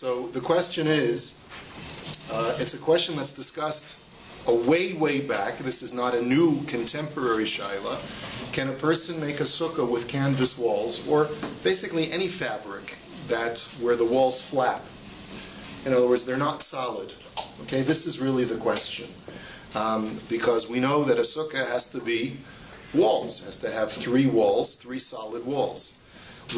So the question is, it's a question that's discussed way back. This is not a new contemporary shaila. Can a person make a sukkah with canvas walls, or basically any fabric where the walls flap? In other words, they're not solid. Okay, this is really the question. Because we know that a sukkah has to be walls, has to have 3 walls, 3 solid walls.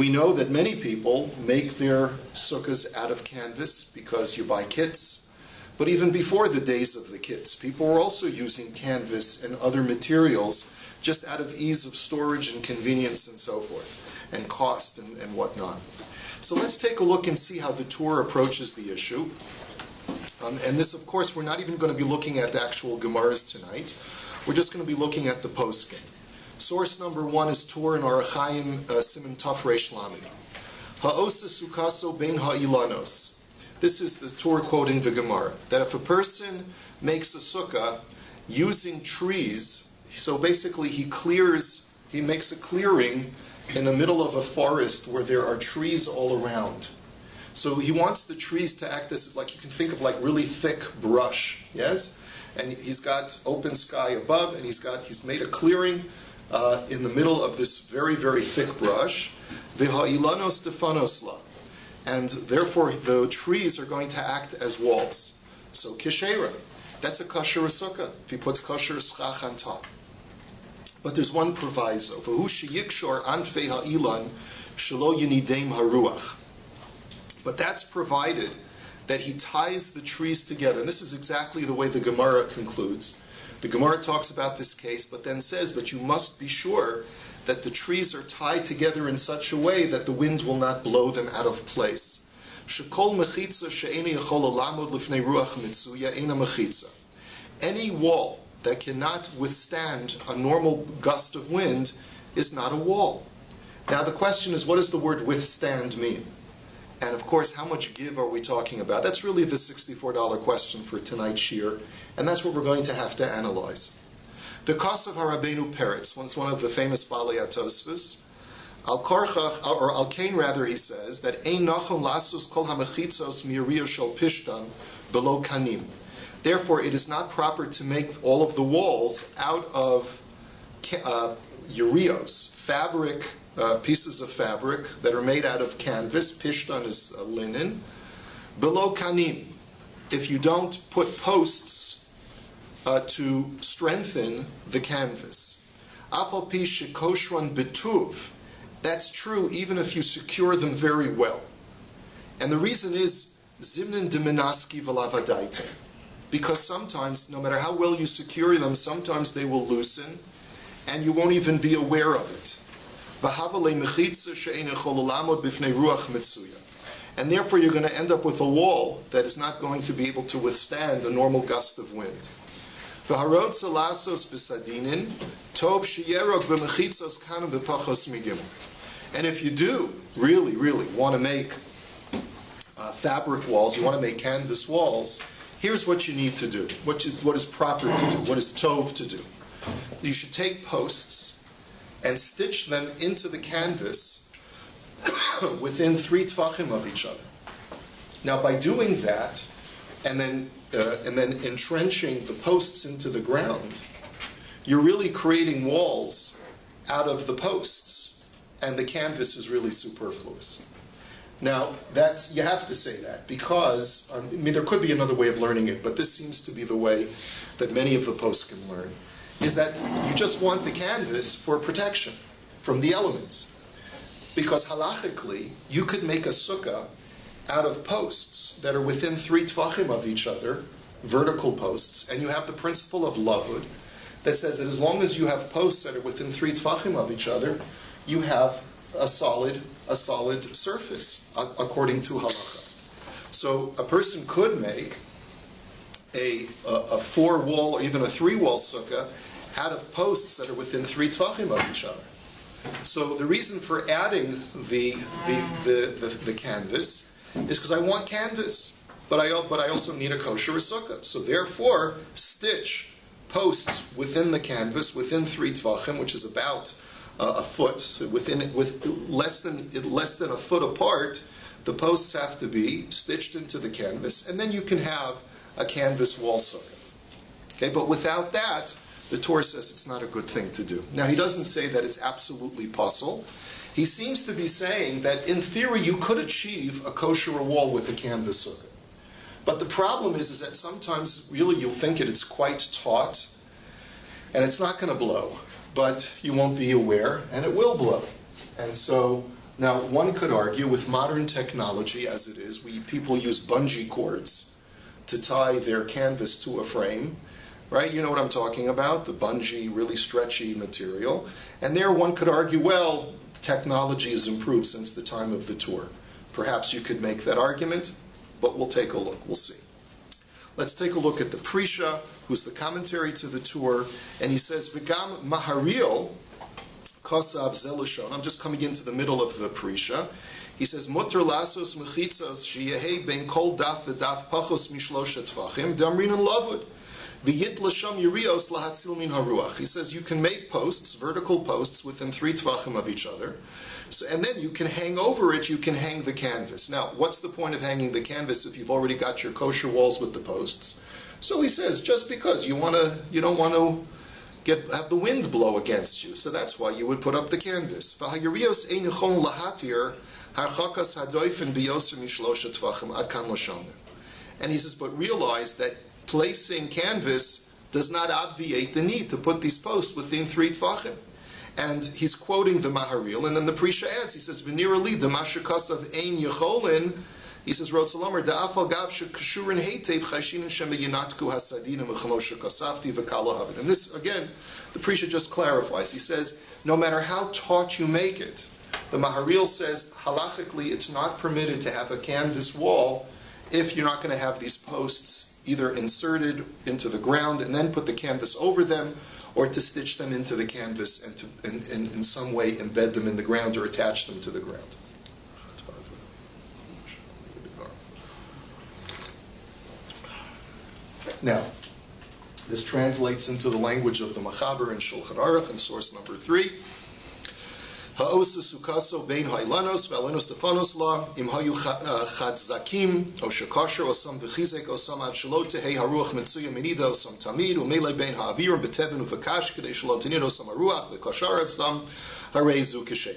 We know that many people make their sukkahs out of canvas because you buy kits. But even before the days of the kits, people were also using canvas and other materials just out of ease of storage and convenience and so forth, and cost and whatnot. So let's take a look and see how the Torah approaches the issue. And this, of course, we're not even going to be looking at the actual Gemaras tonight. We're just going to be looking at the poskim. Source number 1 is Torah in Arachayim Siman Taf Reish Lamed. Ha'osa sukaso bein ha'ilanos. This is the Torah quoting the Gemara, that if a person makes a sukkah using trees, so basically he makes a clearing in the middle of a forest where there are trees all around. So he wants the trees to act as, like, you can think of like really thick brush, yes? And he's got open sky above, and he's made a clearing in the middle of this very, very thick brush. V'ha'ilanos defanosla. And therefore the trees are going to act as walls. So kishera, that's a kosher sukkah, if he puts kosher schach on top. But there's one proviso. V'hu sheyikshor anfei ha'ilan shelo yinidem haruach. But that's provided that he ties the trees together. And this is exactly the way the Gemara concludes. The Gemara talks about this case, but then says, but you must be sure that the trees are tied together in such a way that the wind will not blow them out of place. Any wall that cannot withstand a normal gust of wind is not a wall. Now the question is, what does the word withstand mean? And of course, how much give are we talking about? That's really the $64 question for tonight's shir, and that's what we're going to have to analyze. The Kos of Harabenu Peretz, one of the famous Balei Atosfos, Al Kain rather, he says that Ein Nachon Lasus Kol Hamachitzos Mi'Uriya Shel Pishtan Below Kanim. Therefore, it is not proper to make all of the walls out of urios, fabric. Pieces of fabric that are made out of canvas. Pishtan is linen. Below kanim, if you don't put posts to strengthen the canvas. Afal pi shekoshran betuv. That's true even if you secure them very well. And the reason is zimnin deminaski v'lavadaita. Because sometimes, no matter how well you secure them, sometimes they will loosen and you won't even be aware of it. And therefore you're going to end up with a wall that is not going to be able to withstand a normal gust of wind. And if you do really want to make fabric walls, you want to make canvas walls, here's what you need to do, what is proper to do, what is tov to do. You should take posts and stitch them into the canvas within 3 tfachim of each other. Now, by doing that, and then entrenching the posts into the ground, you're really creating walls out of the posts, and the canvas is really superfluous. Now, you have to say that because, there could be another way of learning it, but this seems to be the way that many of the poskim learn, is that you just want the canvas for protection from the elements. Because halachically, you could make a sukkah out of posts that are within 3 tfachim of each other, vertical posts, and you have the principle of lavud that says that as long as you have posts that are within 3 tfachim of each other, you have a solid surface, according to halacha. So a person could make a 4-wall or even a 3-wall sukkah out of posts that are within 3 tfachim of each other. So the reason for adding the canvas is because I want canvas, but I also need a kosher sukkah. So therefore, stitch posts within the canvas within 3 tfachim, which is about a foot. So with less than a foot apart, the posts have to be stitched into the canvas, and then you can have a canvas wall sukkah. Okay, but without that, the Torah says it's not a good thing to do. Now, he doesn't say that it's absolutely possible. He seems to be saying that in theory you could achieve a kosher wall with a canvas sukkah. But the problem is that sometimes really you'll think it's quite taut, and it's not going to blow, but you won't be aware, and it will blow. And so now one could argue with modern technology as it is, people use bungee cords to tie their canvas to a frame, right? You know what I'm talking about, the bungee, really stretchy material. And there one could argue, well, technology has improved since the time of the Torah. Perhaps you could make that argument, but we'll take a look, we'll see. Let's take a look at the Prisha, who's the commentary to the Torah, and he says, V'gam Maharil, Kosav Zelishon. I'm just coming into the middle of the Prisha. He says, Mutter lasos mechitzos sheyehe ben kol daf v'daf pachos mishlosha tfachim damrin and lavud v'yit l'sham yirios lahatzil min haruach. He says you can make posts, vertical posts, within 3 tvachim of each other. So, and then you can hang over it, you can hang the canvas. Now, what's the point of hanging the canvas if you've already got your kosher walls with the posts? So he says, just because you don't want to have the wind blow against you. So that's why you would put up the canvas. And he says, but realize that placing canvas does not obviate the need to put these posts within 3 tvachim. And he's quoting the Maharil, and then the Prisha adds, he says, V'nira li d'mashakasav ein yecholin. He says, Rot Salomer, da'afal gav shekashurin heitev chayshinin shem yinatku hasadinim v'chamo shekasafti v'kalahavin. And this, again, the Prisha just clarifies. He says, no matter how taut you make it, the Maharil says, halachically, it's not permitted to have a canvas wall if you're not going to have these posts either inserted into the ground and then put the canvas over them, or to stitch them into the canvas and to in some way embed them in the ground or attach them to the ground. Now, this translates into the language of the Machaber in Shulchan Aruch in source number 3. Ha'osa sukaso bein ha'ilanos ve'alenos tefanos la im hayu chadzakim o shekosher osam v'chizek osam ad shelo tehei haruach mitzuya minida osam tamid u'melei bein ha'avirim b'tevin u'v'kash k'dei shelo tinid osam haruach v'kosher osam harezu kishay.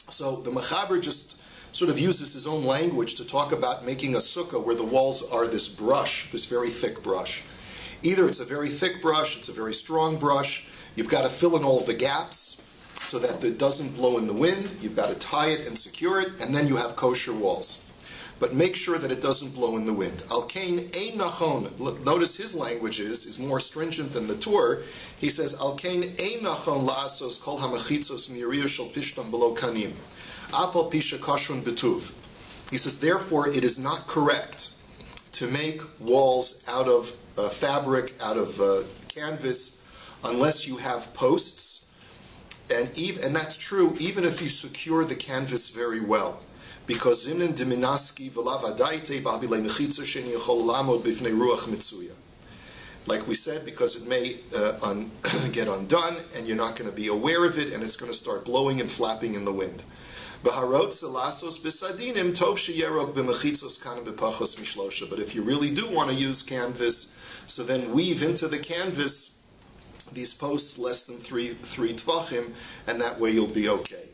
So the Machaber just sort of uses his own language to talk about making a sukkah where the walls are this brush, this very thick brush. Either it's a very thick brush, it's a very strong brush, you've got to fill in all the gaps so that it doesn't blow in the wind, you've got to tie it and secure it, and then you have kosher walls. But make sure that it doesn't blow in the wind. Al-Kain ein nachon. Notice his language is more stringent than the Torah. He says, Al-Kain ein nachon la'asos kol ha'mechitzos mi'iriyah shel pishtam below kanim. Afal pisha kashrun betuv. He says, therefore, it is not correct to make walls out of fabric, out of canvas, unless you have posts. And that's true even if you secure the canvas very well. Because zimnin diminaski v'lav adaite v'avilei mechitza sheni yechol lamod b'fnei ruach mitzuya. Like we said, because it may get undone, and you're not going to be aware of it, and it's going to start blowing and flapping in the wind. But if you really do want to use canvas, so then weave into the canvas these posts less than 3 tvachim, and that way you'll be okay.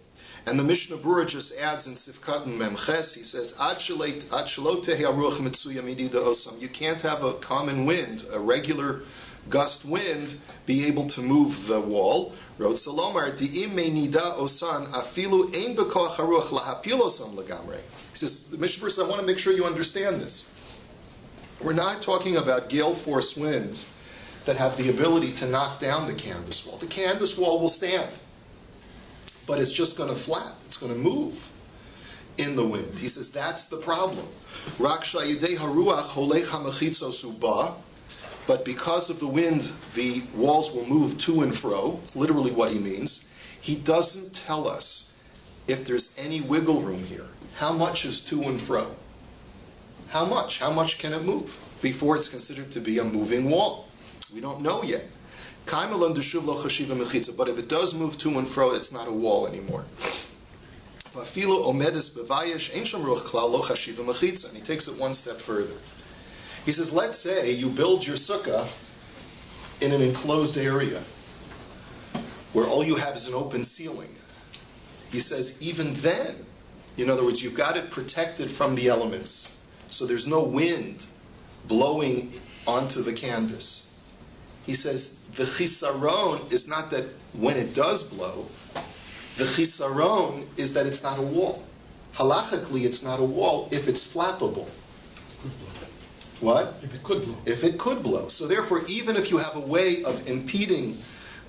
And the Mishnah Berurah just adds in Sifkat and Memches, he says, you can't have a common wind, a regular gust wind, be able to move the wall. He says, the Mishnah Berurah says, I want to make sure you understand this. We're not talking about gale force winds that have the ability to knock down the canvas wall. The canvas wall will stand, but it's just going to flap. It's going to move in the wind. He says that's the problem. But because of the wind, the walls will move to and fro. It's literally what he means. He doesn't tell us if there's any wiggle room here. How much is to and fro? How much? How much can it move before it's considered to be a moving wall? We don't know yet. But if it does move to and fro, it's not a wall anymore. And he takes it one step further. He says, let's say you build your sukkah in an enclosed area where all you have is an open ceiling. He says, even then, in other words, you've got it protected from the elements, so there's no wind blowing onto the canvas. He says, the chisaron is not that when it does blow, the chisaron is that it's not a wall. Halachically, it's not a wall if it's flappable. What? If it could blow. If it could blow. So therefore, even if you have a way of impeding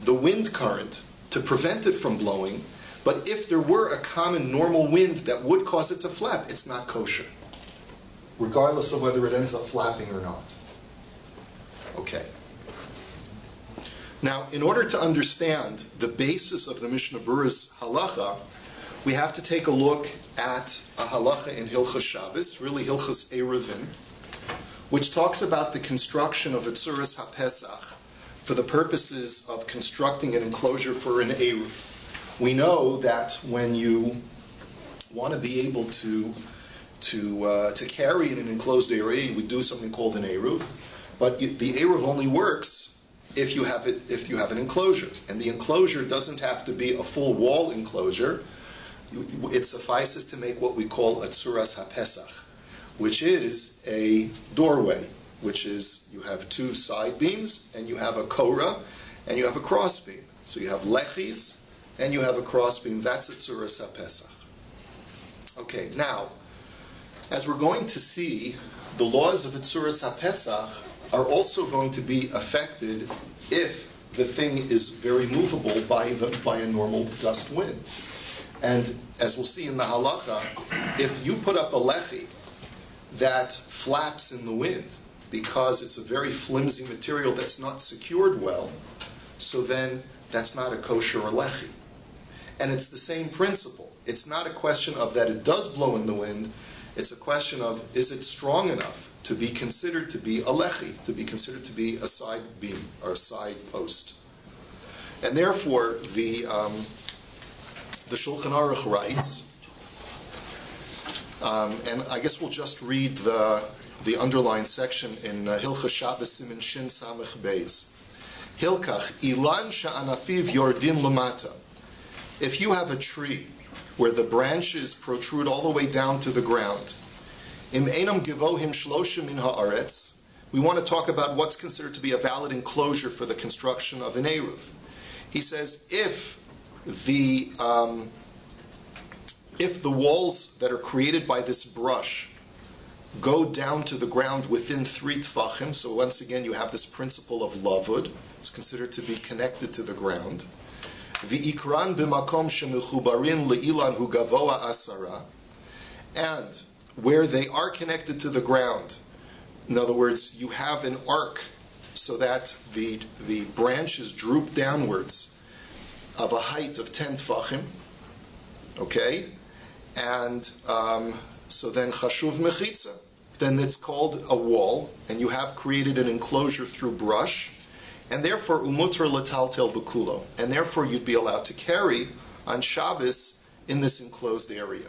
the wind current to prevent it from blowing, but if there were a common normal wind that would cause it to flap, it's not kosher, regardless of whether it ends up flapping or not. Okay. Now, in order to understand the basis of the Mishnah Berurah's halacha, we have to take a look at a halacha in Hilchos Shabbos, really Hilchos Eruvin, which talks about the construction of a tzuras HaPesach for the purposes of constructing an enclosure for an Eruv. We know that when you want to be able to carry in an enclosed area, you would do something called an Eruv, but the Eruv only works if you have an enclosure, and the enclosure doesn't have to be a full wall enclosure. It suffices to make what we call a tzuras HaPesach, which is a doorway, which is you have two side beams, and you have a korah, and you have a cross beam. So you have lechis, and you have a cross beam. That's a tzuras HaPesach. Okay, now, as we're going to see, the laws of a tzuras HaPesach are also going to be affected if the thing is very movable by a normal gust wind. And as we'll see in the halacha, if you put up a lechi that flaps in the wind because it's a very flimsy material that's not secured well, so then that's not a kosher lechi. And it's the same principle. It's not a question of that it does blow in the wind. It's a question of, is it strong enough to be considered to be a lechi, to be considered to be a side beam or a side post. And therefore, the Shulchan Aruch writes, and I guess we'll just read the underlined section in Hilchos Shabbos Siman Shin Samech Beis. Hilkach ilan sha'anafiv yordin lamata. If you have a tree where the branches protrude all the way down to the ground, im enam givohim shloshim min haaretz, we want to talk about what's considered to be a valid enclosure for the construction of an eruv. He says if the walls that are created by this brush go down to the ground within 3 tfachim, so once again you have this principle of lavud, it's considered to be connected to the ground. V'ikran b'makom shemechubarin le'ilan hu gavoa asara, and where they are connected to the ground, in other words, you have an arc so that the branches droop downwards of a height of 10 tfachim, okay? And so then chashuv mechitza, then it's called a wall, and you have created an enclosure through brush, and therefore umuter lataltel bekulo, and therefore you'd be allowed to carry on Shabbos in this enclosed area.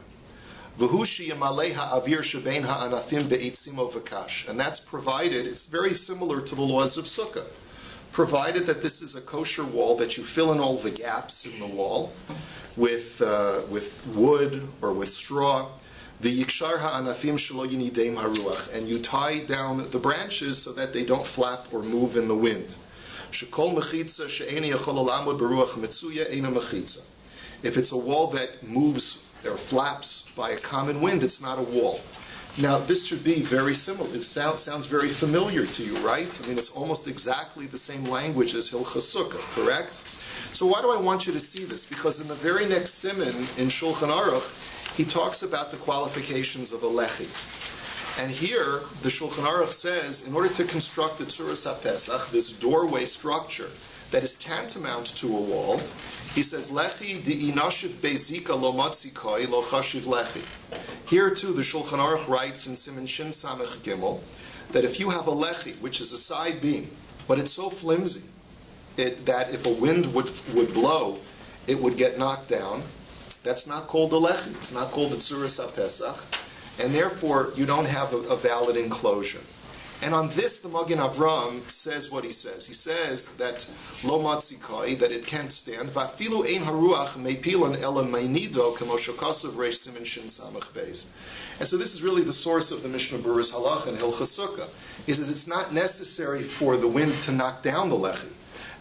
V'hu sheyamalei ha'avir shebein ha'anafim be'etzimo v'kash, and that's provided, it's very similar to the laws of Sukkah, provided that this is a kosher wall, that you fill in all the gaps in the wall with wood or with straw, v'yikshar ha'anafim shelo yinideim haruach, and you tie down the branches so that they don't flap or move in the wind. Shekol mechitza she'eni yachol lamod beruach mitzuya eina mechitza. If it's a wall that moves or flaps by a common wind, it's not a wall. Now, this should be very similar. It sounds very familiar to you, right? I mean, it's almost exactly the same language as Hilchos Sukkah, correct? So why do I want you to see this? Because in the very next siman in Shulchan Aruch, he talks about the qualifications of a lechi. And here, the Shulchan Aruch says, in order to construct the tzuras HaPesach, this doorway structure that is tantamount to a wall, he says, lechi di'inashiv bezika lo matzikoi lo chashiv lechi. Here too, the Shulchan Aruch writes in Siman Shin Samech Gimel, that if you have a lechi, which is a side beam, but it's so flimsy that if a wind would blow, it would get knocked down, That's not called a lechi. It's not called a tzuras HaPesach. And therefore, you don't have a valid enclosure. And on this, the Magen Avraham says what he says. He says that lo matzikai, that it can't stand. Vafilu ein haruach meipilan ela meinido k'moshe kasav reish simin shin samach beis. And so this is really the source of the Mishnah Berurah's halacha and Hilchos Sukkah. He says it's not necessary for the wind to knock down the lechi.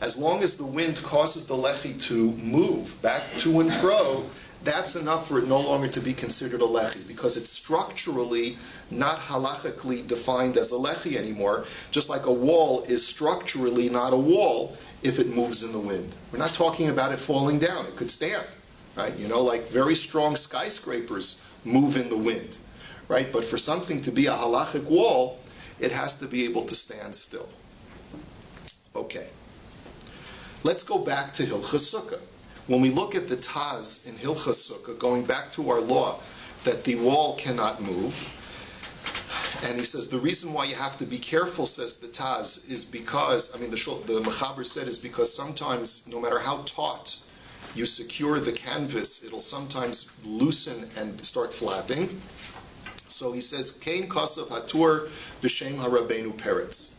As long as the wind causes the lechi to move back to and fro, that's enough for it no longer to be considered a lechi, because it's structurally not halachically defined as a lechi anymore, just like a wall is structurally not a wall if it moves in the wind. We're not talking about it falling down. It could stand, right? Like very strong skyscrapers move in the wind, right? But for something to be a halachic wall, it has to be able to stand still. Okay. Let's go back to Hilchos Sukkah. When we look at the Taz in Hilchos Sukkah, going back to our law that the wall cannot move, and he says the reason why you have to be careful, says the Taz, is because, the Mechaber said, is because sometimes, no matter how taut you secure the canvas, it'll sometimes loosen and start flapping. So he says, Kain Kasav Hatur B'Shem HaRabbeinu Peretz.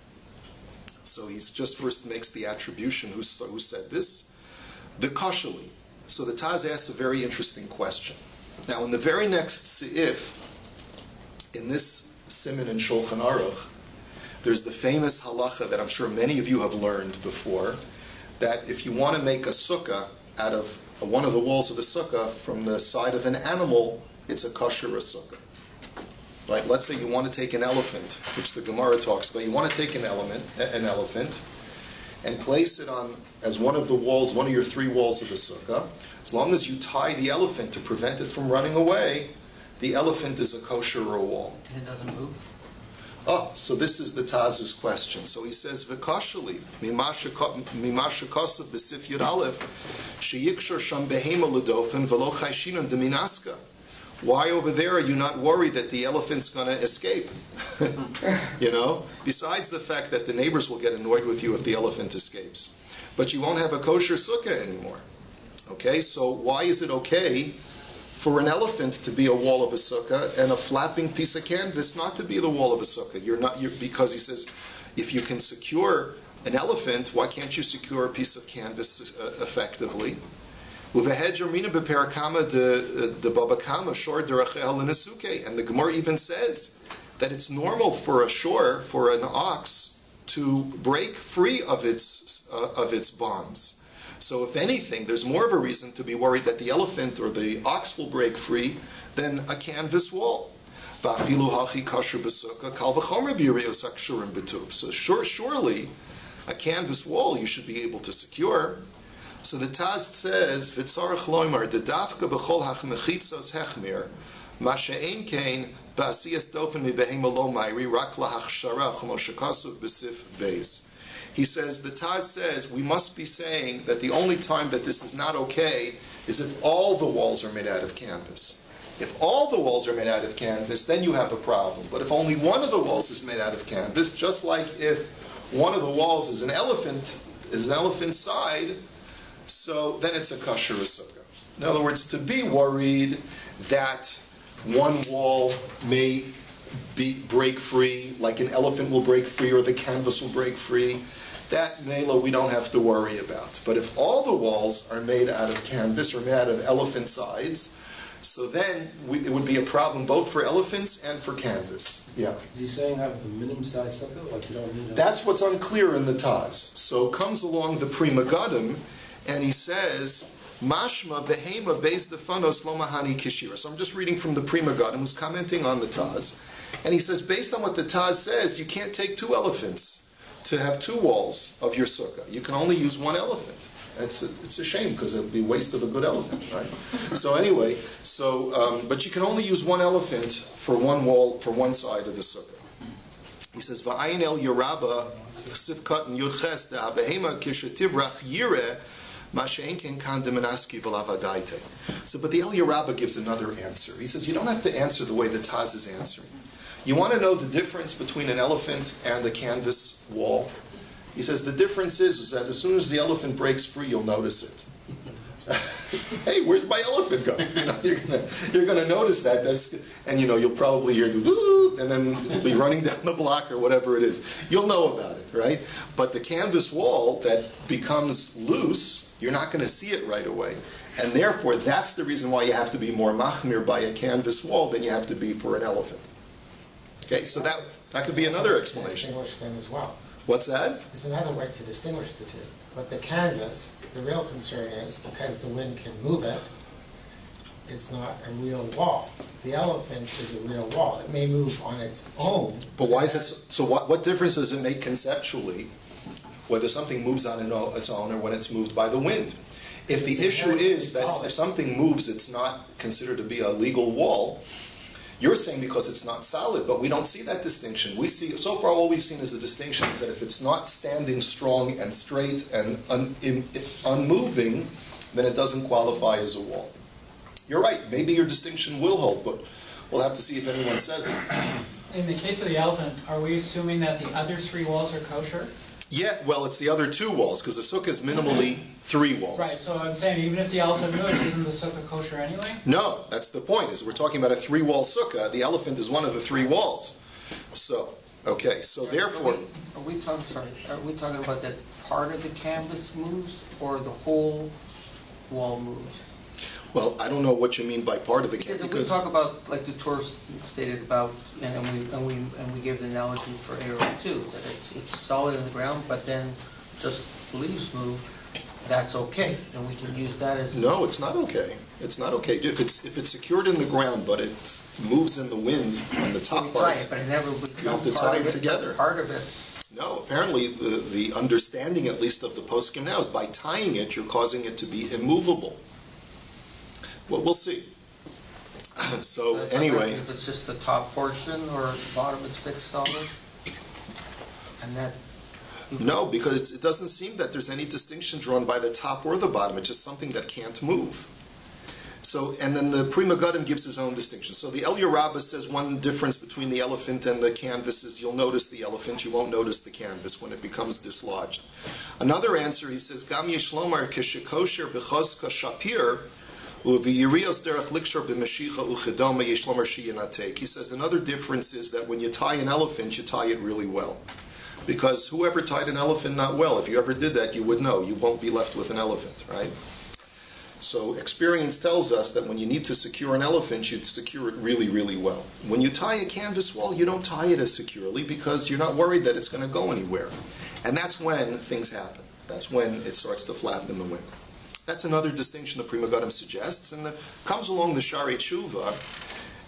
So he's just first makes the attribution who said this. The Kosheli. So the Taz asks a very interesting question. Now, in the very next seif, in this Siman in Shulchan Aruch, there's the famous halacha that I'm sure many of you have learned before, that if you want to make a sukkah out of one of the walls of the sukkah from the side of an animal, it's a kosher sukkah. Right? Let's say you want to take an elephant, which the Gemara talks about. You want to take an elephant, and place it on as one of the walls, one of your three walls of the sukkah. As long as you tie the elephant to prevent it from running away, the elephant is a kosher wall. And it doesn't move? Oh, so this is the Taz's question. So he says, "V'kashali mimasha kosav b'sif yud aleph sheyikshor sham behema l'dofen v'lo chayshinan deminaska." Why over there are you not worried that the elephant's going to escape? Besides the fact that the neighbors will get annoyed with you if the elephant escapes. But you won't have a kosher sukkah anymore. Okay, so why is it okay for an elephant to be a wall of a sukkah and a flapping piece of canvas not to be the wall of a sukkah? Because he says, if you can secure an elephant, why can't you secure a piece of canvas effectively? And the Gemara even says that it's normal for an ox, to break free of its bonds. So if anything, there's more of a reason to be worried that the elephant or the ox will break free than a canvas wall. So surely a canvas wall you should be able to secure. So the Taz says, "V'tzarich loymar dedafka b'chol hachmechitzos hechmir, ma she'ein kein ba'asiyas dofen mibehema lo mayri rak lahachshara chmoshe kasav b'sif beis." He says, the Taz says, we must be saying that the only time that this is not okay is if all the walls are made out of canvas. If all the walls are made out of canvas, then you have a problem. But if only one of the walls is made out of canvas, just like if one of the walls is an elephant's side, so then it's a kosher sukkah. In other words, to be worried that one wall may break free, like an elephant will break free or the canvas will break free, that mela we don't have to worry about. But if all the walls are made out of canvas or made out of elephant sides, so then it would be a problem both for elephants and for canvas. Yeah. Is he saying have the minimum size sukkah? Like you don't need That's what's unclear in the Taz. So comes along the Pri Megadim, and he says, Mashma behema beis defanos lo mahani kishira. So I'm just reading from the Pri Megadim, who's commenting on the Taz. And he says, based on what the Taz says, you can't take two elephants to have two walls of your sukkah. You can only use one elephant. It's a shame because it would be a waste of a good elephant, right? So anyway, but you can only use one elephant for one wall, for one side of the sukkah. He says, V'ayin el Yerabba, Sifkat and Yudches, the Abehema Kishetivrach Yireh, Masha'enken kan demenaski v'lavadaite. So, but the El Yerabba gives another answer. He says, you don't have to answer the way the Taz is answering. You want to know the difference between an elephant and a canvas wall? He says the difference is that as soon as the elephant breaks free, you'll notice it. Hey, where's my elephant go? You're gonna notice that. And you'll probably hear the and then it'll be running down the block or whatever it is. You'll know about it, right? But the canvas wall that becomes loose, you're not going to see it right away. And therefore, that's the reason why you have to be more machmir by a canvas wall than you have to be for an elephant. Okay, so that could be another explanation. Distinguish them as well. What's that? There's another way to distinguish the two. But the canvas, the real concern is because the wind can move it, it's not a real wall. The elephant is a real wall. It may move on its own. But why is this? So what difference does it make conceptually whether something moves on its own or when it's moved by the wind? If the issue is that if something moves, it's not considered to be a legal wall, you're saying because it's not solid, but we don't see that distinction. We see, so far all we've seen is a distinction is that if it's not standing strong and straight and unmoving, then it doesn't qualify as a wall. You're right, maybe your distinction will hold, but we'll have to see if anyone says it. In the case of the elephant, are we assuming that the other 3 walls are kosher? Yeah, well, it's the other 2 walls, because the sukkah is minimally 3 walls. Right, so I'm saying even if the elephant moves, isn't the sukkah kosher anyway? No, that's the point, is we're talking about a 3-wall sukkah. The elephant is one of the 3 walls. So, okay, so therefore... Are we talking about that part of the canvas moves, or the whole wall moves? Well, I don't know what you mean by part of the canvas. Because we talk about, like the Torah stated about, and we gave the analogy for Aaron too, that it's solid in the ground, but then just leaves move. That's okay, and we can use that as. No, it's not okay. It's not okay if it's secured in the ground, but it moves in the wind on the top part. Right, but it never would you have to tie it together. Part of it. No, apparently the understanding, at least of the poskim now, is by tying it, you're causing it to be immovable. Well, we'll see. So anyway, if it's just the top portion or the bottom is fixed solid, and that. No, because it doesn't seem that there's any distinction drawn by the top or the bottom. It's just something that can't move. So, and then the Pri Megadim gives his own distinction. So the Eliyah Rabbah says one difference between the elephant and the canvas is you'll notice the elephant, you won't notice the canvas when it becomes dislodged. Another answer, he says, Gam yesh lomar keshekosher b'chozka shapir. He says another difference is that when you tie an elephant, you tie it really well. Because whoever tied an elephant not well, if you ever did that, you would know. You won't be left with an elephant, right? So experience tells us that when you need to secure an elephant, you'd secure it really, really well. When you tie a canvas wall, you don't tie it as securely because you're not worried that it's going to go anywhere. And that's when things happen. That's when it starts to flap in the wind. That's another distinction the Pri Megadim suggests, and comes along the Shari Tshuva,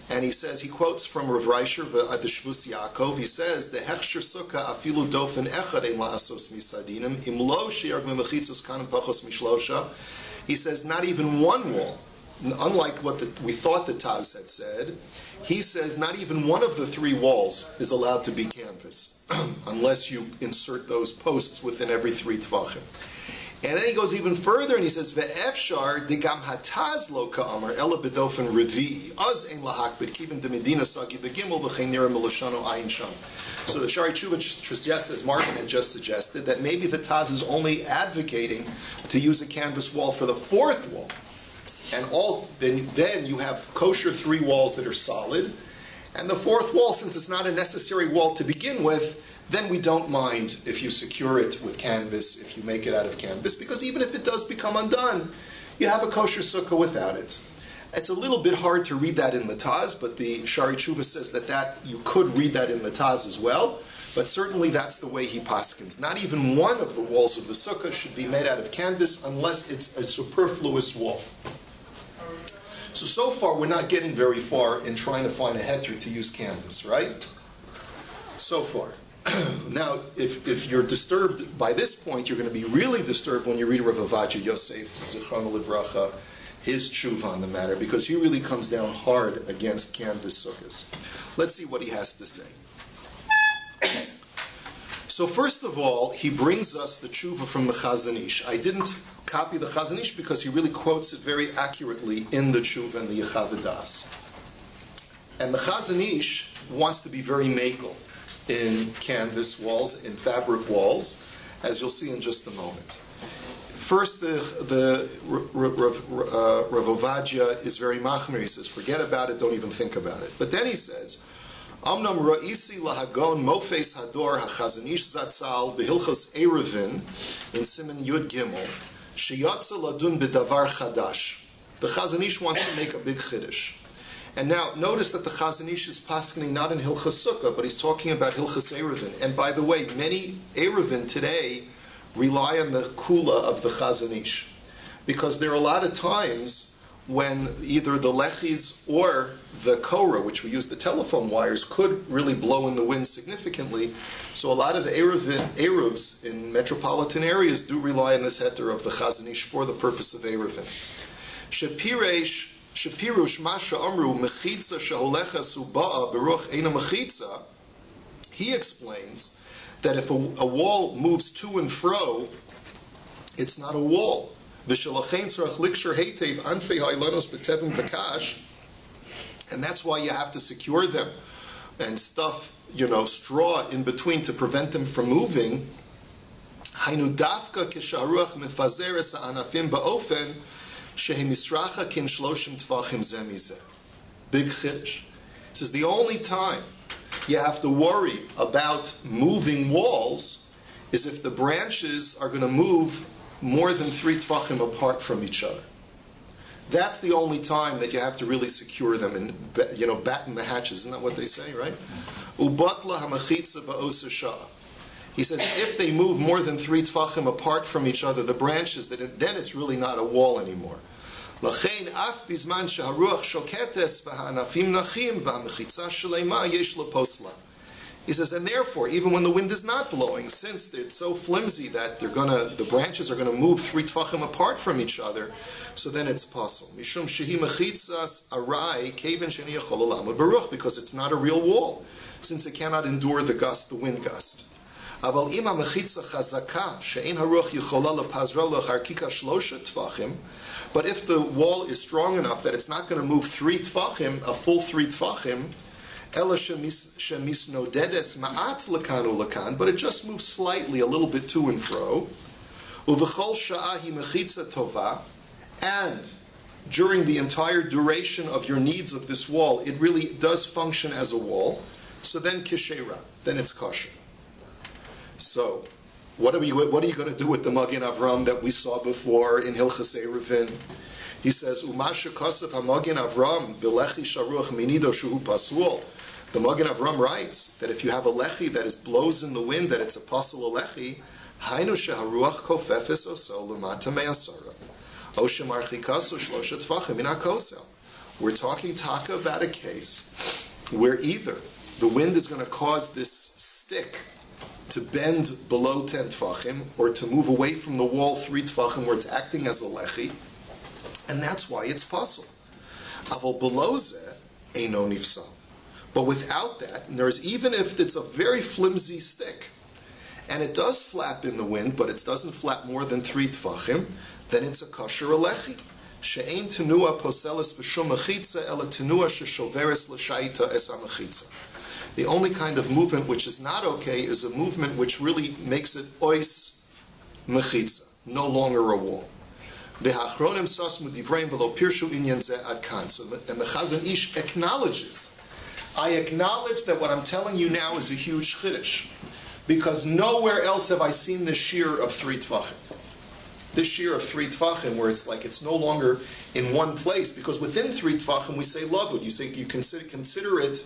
and he says, he quotes from Rav Reisher, the Shvus Yaakov, he says, the Hechsher Sukkah afilu dofen echad ein la'asos misadinim, im lo she'arg mechitzos kanim pachos mishlosha. He says, not even one wall, unlike what we thought the Taz had said, he says not even one of the 3 walls is allowed to be canvas, unless you insert those posts within every 3 tvachim. And then he goes even further and he says, "Ve'efshar digam hataz lo ka'amar ela bedofen revi'i az ein lahakbid kiven demedina sagi begimel b'chein nira melashano ayin sham." So the Shari Tshuva suggests, as Martin had just suggested, that maybe the Taz is only advocating to use a canvas wall for the 4th wall, and then you have kosher 3 walls that are solid, and the 4th wall, since it's not a necessary wall to begin with, then we don't mind if you secure it with canvas, if you make it out of canvas, because even if it does become undone, you have a kosher sukkah without it. It's a little bit hard to read that in the Taz, but the Shari Tshuva says that you could read that in the Taz as well, but certainly that's the way he paskins. Not even one of the walls of the sukkah should be made out of canvas unless it's a superfluous wall. So far we're not getting very far in trying to find a heter to use canvas, right? So far. Now, if you're disturbed by this point, you're going to be really disturbed when you read Rav Avadia Yosef, Zichrono Livracha, his tshuva on the matter, because he really comes down hard against canvas sukkahs. Let's see what he has to say. So first of all, he brings us the tshuva from the Chazon Ish. I didn't copy the Chazon Ish because he really quotes it very accurately in the tshuva and the Yechav Das. And the Chazon Ish wants to be very makel in canvas walls, in fabric walls, as you'll see in just a moment. First, the Rav Ovadia is very machmir. He says, forget about it, don't even think about it. But then he says, Amnam ra'isi lahagon mofes hador hachazon ish zatzal behilchos eruvin in Siman Yud Gimel sheyatza ladun bedavar chadash. The Chazon Ish wants to make a big chiddush. And now, notice that the Chazon Ish is paskening not in Hilchos Sukkah, but he's talking about Hilchos Eruvin. And by the way, many Eruvin today rely on the kula of the Chazon Ish. Because there are a lot of times when either the lechis or the korah, which we use the telephone wires, could really blow in the wind significantly. So a lot of Eruvs in metropolitan areas do rely on this heter of the Chazon Ish for the purpose of Eruvin. Shapirush Masha Amru Mechitza Shaholecha Suba'a Beruch Eina Mechitza. He explains that if a wall moves to and fro, it's not a wall. V'shalachein tzarach likshur heitev anfei ha'ilanos b'tevim v'kash, and that's why you have to secure them and stuff, straw in between to prevent them from moving. Hainu dafka kisharuach mefazeres ha'anafim ba'ofen. Big chiddush. It says the only time you have to worry about moving walls is if the branches are going to move more than 3 tefachim apart from each other. That's the only time that you have to really secure them and batten the hatches. Isn't that what they say, right? Ubatla hamachitza ba'osa shah. He says if they move more than 3 tefachim apart from each other, the branches, then it's really not a wall anymore. Lachein af bizman shaharuach shoketes v'ha'anafim nachim v'hamechitza shalema yesh leposla. He says, and therefore, even when the wind is not blowing, since it's so flimsy that the branches are going to move 3 tefachim apart from each other, so then it's possible. Mishum shehi mechitzas arai keven sheni yachol olamod baruch, because it's not a real wall, since it cannot endure the wind gust. Aval ima mechitza chazaka she'ein haruach yichola lepazro lecharkika shlosha tefachim. But if the wall is strong enough that it's not going to move 3 tefachim, a full 3 tefachim, ela shemisnodedes ma'at lekan ulekan, but it just moves slightly, a little bit to and fro. Uvechol sha'ahi mechitza tova, and during the entire duration of your needs of this wall, it really does function as a wall. So then kishera, then it's kosher. So, what are you going to do with the Magen Avraham that we saw before in Hilchos Eruvin? He says, Umasha Kosef HaMagen Avraham B'lechi Sharuach Minido Shuhu Pasul. The Magen Avraham writes that if you have a lechi that blows in the wind, that it's a pasul lechi, Hainu Sheharuach Kofefes Oso Lamata Me'asara. Oshem Archikaso Shlosha Tfachim Min HaKosel. We're talking taka about a case where either the wind is going to cause this stick to bend below 10 tefachim, or to move away from the wall 3 tefachim, where it's acting as a lechi, and that's why it's pasul. Aval below zeh eino nifsal. But without that, and even if it's a very flimsy stick, and it does flap in the wind, but it doesn't flap more than 3 tefachim, then it's a kosher lechi. She'ein tenua poseles b'shum mechitza ela tenua sheshoveres l'shaita es ha-mechitza. The only kind of movement which is not okay is a movement which really makes it ois mechitza, no longer a wall. And the Chazon Ish acknowledges, I acknowledge that what I'm telling you now is a huge chiddush, because nowhere else have I seen this shear of 3 tefachim. This shear of 3 tefachim, where it's like it's no longer in one place, because within 3 tefachim we say lavud. You consider it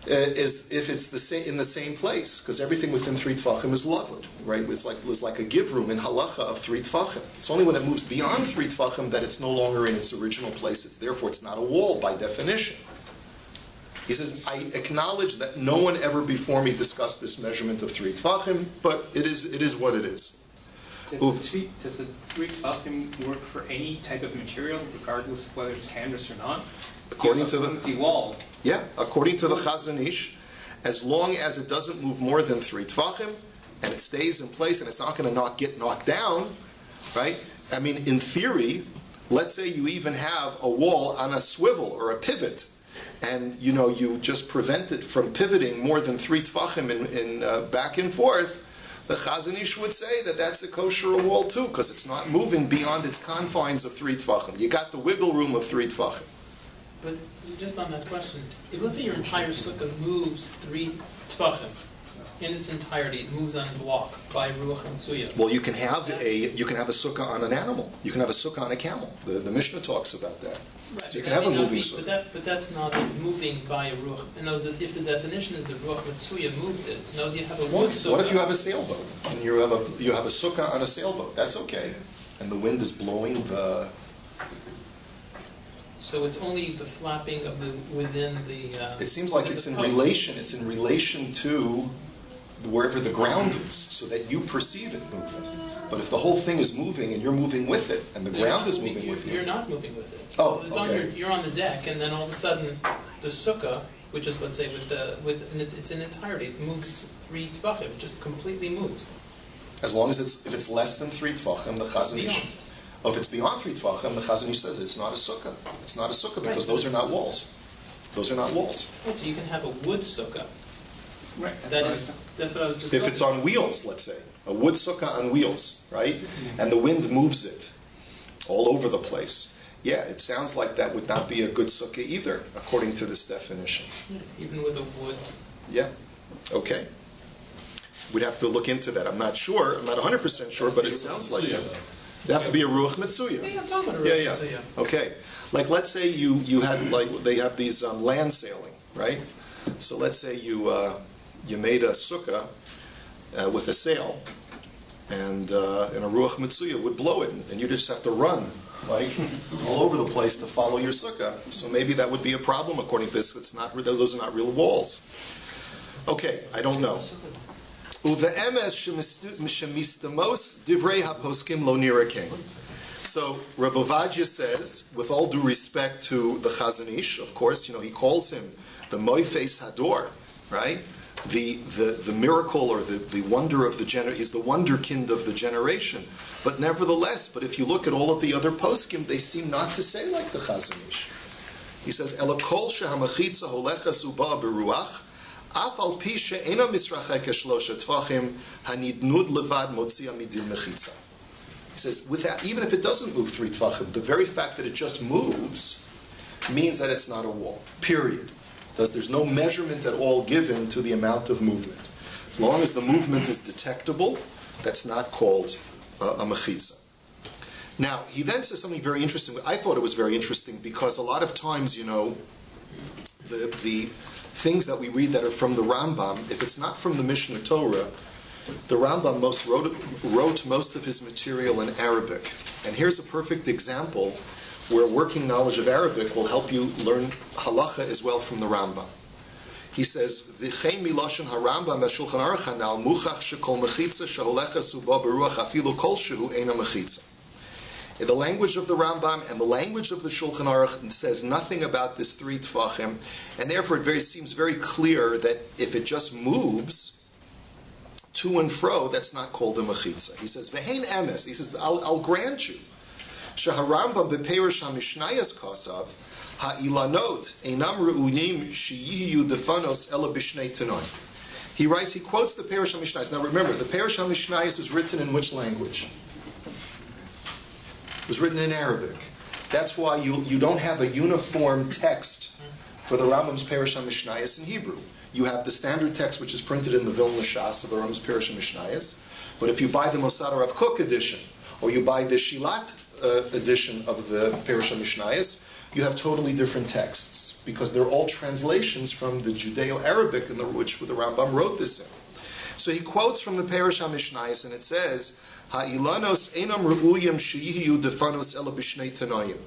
is if it's in the same place, because everything within 3 tefachim is lavud, right? It was like a give room in halacha of 3 tefachim. It's only when it moves beyond 3 tefachim that it's no longer in its original place. Therefore it's not a wall by definition. He says, I acknowledge that no one ever before me discussed this measurement of 3 tefachim, but it is what it is. Does the 3 tefachim work for any type of material, regardless of whether it's canvas or not? According to the wall. Yeah, according to the Chazon Ish, as long as it doesn't move more than 3 tefachim, and it stays in place, and it's not going to get knocked down, right? I mean, in theory, let's say you even have a wall on a swivel or a pivot, and you just prevent it from pivoting more than 3 tefachim in back and forth. the Chazon Ish would say that that's a kosher wall too, because it's not moving beyond its confines of 3 tefachim. You got the wiggle room of 3 tefachim. But just on that question, if let's say your entire sukkah moves 3 tefachim in its entirety, it moves on a block by ruach mitzuya. Well, you can have a sukkah on an animal. You can have a sukkah on a camel. The Mishnah talks about that. Right, So you can have a moving but sukkah. but that's not moving by a ruach. And knows that if the definition is the ruach mitzuya moves it, knows you have a wood sukkah. What if you have a sailboat and you have a sukkah on a sailboat? That's okay, and the wind is blowing the. So it's only the flapping of the within the. It seems like within it's the in post. relation. It's in relation to wherever the ground is, so that you perceive it moving. But if the whole thing is moving and you're moving with it, and the You're ground not is moving- moving with You're you, not moving with it. Oh, It's on okay. you're on the deck, and then all of a sudden, the sukkah, which is let's say and it's in entirety, it moves 3 tefachim. It just completely moves. as long as if it's less than 3 tefachim, the Chazon Ish. Beyond. Oh, if it's beyond 3 tefachim, the Chazon Ish says it's not a sukkah. It's not a sukkah because Right, those are not but walls. Those are not walls. Right, so you can have a wood sukkah. Right. That's what I was just. If it's on wheels, let's say, a wood sukkah on wheels, right? And the wind moves it all over the place. Yeah, it sounds like that would not be a good sukkah either, according to this definition. Even with a wood. Yeah, okay. We'd have to look into that. I'm not sure. I'm not 100% sure, but it sounds like that. They have to be a ruach mitzuya. Yeah, I'm talking about a Yeah, ruach yeah. mitzuya. Okay. Like, let's say you had, like, they have these land sailing, right? So let's say you made a sukkah with a sail, and a ruach mitzuya would blow it, and you just have to run, right, all over the place to follow your sukkah. So maybe that would be a problem according to this. Those are not real walls. Okay, I don't know. Uve'emes shemistamos divrei haposkim lo nirakein. So Rabbi Ovadia says, with all due respect to the Chazon Ish, of course, he calls him the Moifes Hador, right? The miracle or the wonder of the generation. He's the wonderkind of the generation. But nevertheless, if you look at all of the other poskim, they seem not to say like the Chazon Ish. He says, Ela kol shehamachitza holechas uba beruach, af al pi she'ena misrachek shlosha tvachim hanidnud levad motzia midin mechitza. He says, even if it doesn't move 3 tvachim, the very fact that it just moves means that it's not a wall. Period. There's no measurement at all given to the amount of movement. As long as the movement is detectable, that's not called a mechitza. Now, he then says something very interesting. I thought it was very interesting because a lot of times, the things that we read that are from the Rambam, if it's not from the Mishnah Torah, the Rambam wrote most of his material in Arabic. And here's a perfect example where working knowledge of Arabic will help you learn halacha as well from the Rambam. He says, "V'chein miloshen harambam b'shulchan aruch hanal muchach shekol mechitza sheholecha suba beruach afilu kolshehu eina mechitza." In the language of the Rambam and the language of the Shulchan Aruch says nothing about this 3 tefachim, and therefore it seems very clear that if it just moves to and fro, that's not called a mechitza. He says, "V'hein emes." He says, "I'll grant you." Shaharambam beperish hamishnayas kosav ha'ilanot einam re'unim sheyiyu defanos ela b'shnei tenoim. He quotes the Perish HaMishnayos. Now remember, the Perish HaMishnayos is written in which language? It was written in Arabic. That's why you don't have a uniform text for the Rambam's Perish HaMishnayos in Hebrew. You have the standard text which is printed in the Vilna Shas of the Rambam's Perish HaMishnayos. But if you buy the Mosad Rav Kook edition, or you buy the Shilat edition of the Perish HaMishnayos, you have totally different texts, because they're all translations from the Judeo-Arabic in which the Rambam wrote this in. So he quotes from the Perish HaMishnayos, and it says, "Ha'ilanos enam re'uyim sheyiyu defanos ela b'shnei tanoim."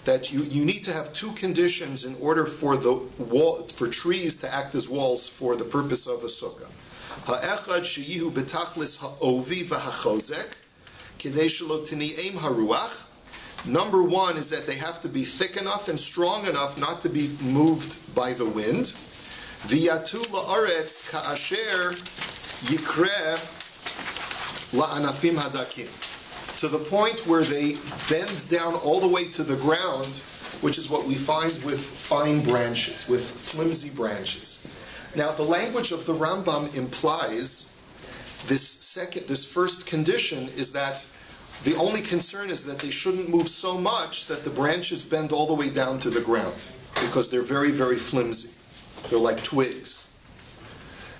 That you need to have 2 conditions in order for for trees to act as walls for the purpose of a sukkah. Ha'echad sheyihu betachlis ha'ovi v'hachozek kidei shelo tini'em haruach. Number 1 is that they have to be thick enough and strong enough not to be moved by the wind. V'yatu la'aretz ka'asher yikreh la'anafim hadakim. To the point where they bend down all the way to the ground, which is what we find with fine branches, with flimsy branches. Now, the language of the Rambam implies this first condition is that the only concern is that they shouldn't move so much that the branches bend all the way down to the ground, because they're very, very flimsy. They're like twigs.